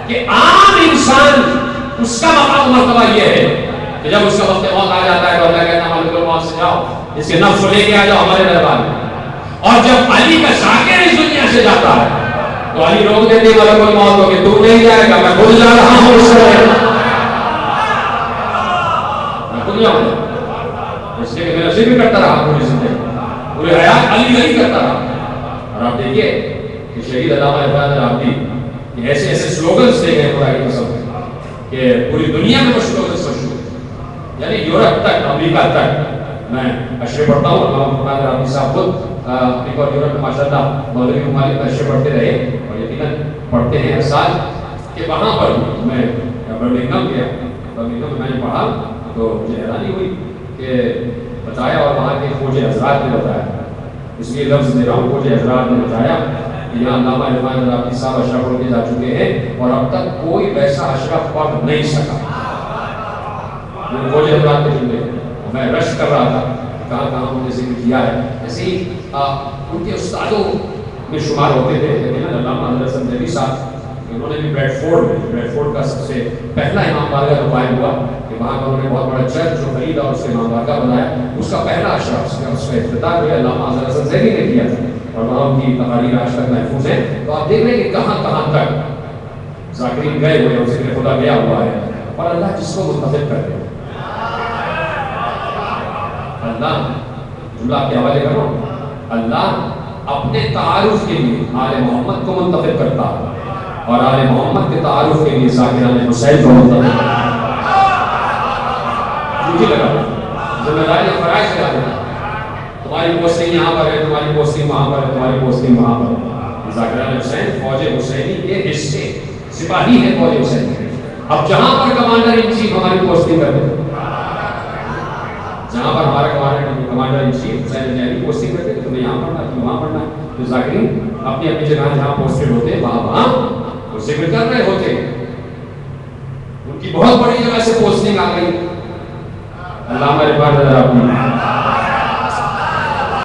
کہ عام انسان اس کا مقام و مرتبہ یہ ہے کہ جب اس کا وقت موت آ جاتا ہے تو اللہ کہتا ہے مالک الموت سے جاؤ, اس کے نفس کو لے کے آ جاؤ ہمارے دربار میں. اور جب علی کا ذاکر اس دنیا سے جاتا ہے تو علی روک دیتے ہیں مالک الموت کو کہ تو نہیں جائے گا, میں خود جا رہا ہوں. اس سے میں خود جاؤں گا, اس لیے کہ میرا ذکر کرتا رہا پوری زندگی, پورے حیات علی نہیں کرتا رہا. اور آپ دیکھیے کہ شہید علامہ عرفان رابطی ایسے ایسے سلوگنز دے گئے خدا کی قسم, کہ پوری دنیا میں مشہور ہے، یعنی یورپ تک، امریکہ تک میں اشرے پڑھتا ہوں. علامہ فرماتے ہیں رابطی صاحب خود افریقہ اور یورپ میں ماشاءاللہ مغربی ممالک میں اشرے پڑھتے رہے اور یقیناً پڑھتے ہیں ہر سال. کہ وہاں پر میں برمنگھم گیا، برمنگھم میں نے پڑھا تو مجھے حیرانی ہوئی کہ بتایا، اور وہاں کے فوج حضرات نے بتایا، اس لیے لفظ دے رہا ہوں، فوج حضرات نے بتایا کہ یہاں علامہ عرفان رابطی صاحب اشرا پڑھ کے جا چکے ہیں اور اب تک کوئی ویسا اشرا پڑھ نہیں سکا. فوج حضرات کے جملے میں رش کر رہا تھا کہاں کہاں انہوں نے ذکر کیا ہے. ایسے ہی ان کے استادوں میں شمار ہوتے تھے علامہ حضرت سندھوی صاحب. انہوں نے بھی بریڈ فورڈ کا سب سے پہلا امام بارگاہ جو قائم ہوا کہ وہاں کا انہوں نے بہت بڑا چرچ جو خریدا اور اس کے امام بارگاہ بنایا، اس کا پہلا اشرا، اس کا افتتاح جو ہے علامہ حضرت سندھوی نے کیا تھا اور وہاں ان کی تقاریر آج تک محفوظ ہیں. تو آپ دیکھ رہے ہیں کہ کہاں کہاں تک ذاکرین گئے ہوئے ہیں، ذکر خدا گیا ہوا ہے. اور اللہ جس کو منتخب کرتے ہیں، اللہ جملہ آپ کے حوالے کرو، اللہ اپنے تعارف کے لیے آل محمد کو منتخب کرتا ہے اور آل محمد کے تعارف کے لیے ذاکران حسین کو منتخب کرتا ہے. مجھے لگا ذمہ داری فرائض کرا دیتا، تمہاری پوسٹنگ یہاں پر ہے، تمہاری پوسٹنگ وہاں پر ہے، تمہاری پوسٹنگ وہاں پر ہے. ذاکران حسین فوج حسینی کے حصے سپاہی ہے فوج حسینی. اب جہاں پر کمانڈر ان چیف ہماری پوسٹنگ کرتے ہیں، جہاں پر ہمارا کمانڈر ان چیف حسین جہری پوسٹنگ کرتے ہیں، تمہیں یہاں پڑھنا ہے، وہاں پڑھنا ہے. تو ذاکرین اپنی اپنی جگہ جہاں پوسٹڈ ہوتے ہیں وہاں وہ ذکر کر رہے ہوتے ہیں. ان کی بہت بڑی جگہ سے پوسٹنگ آ گئی. علامہ عرفان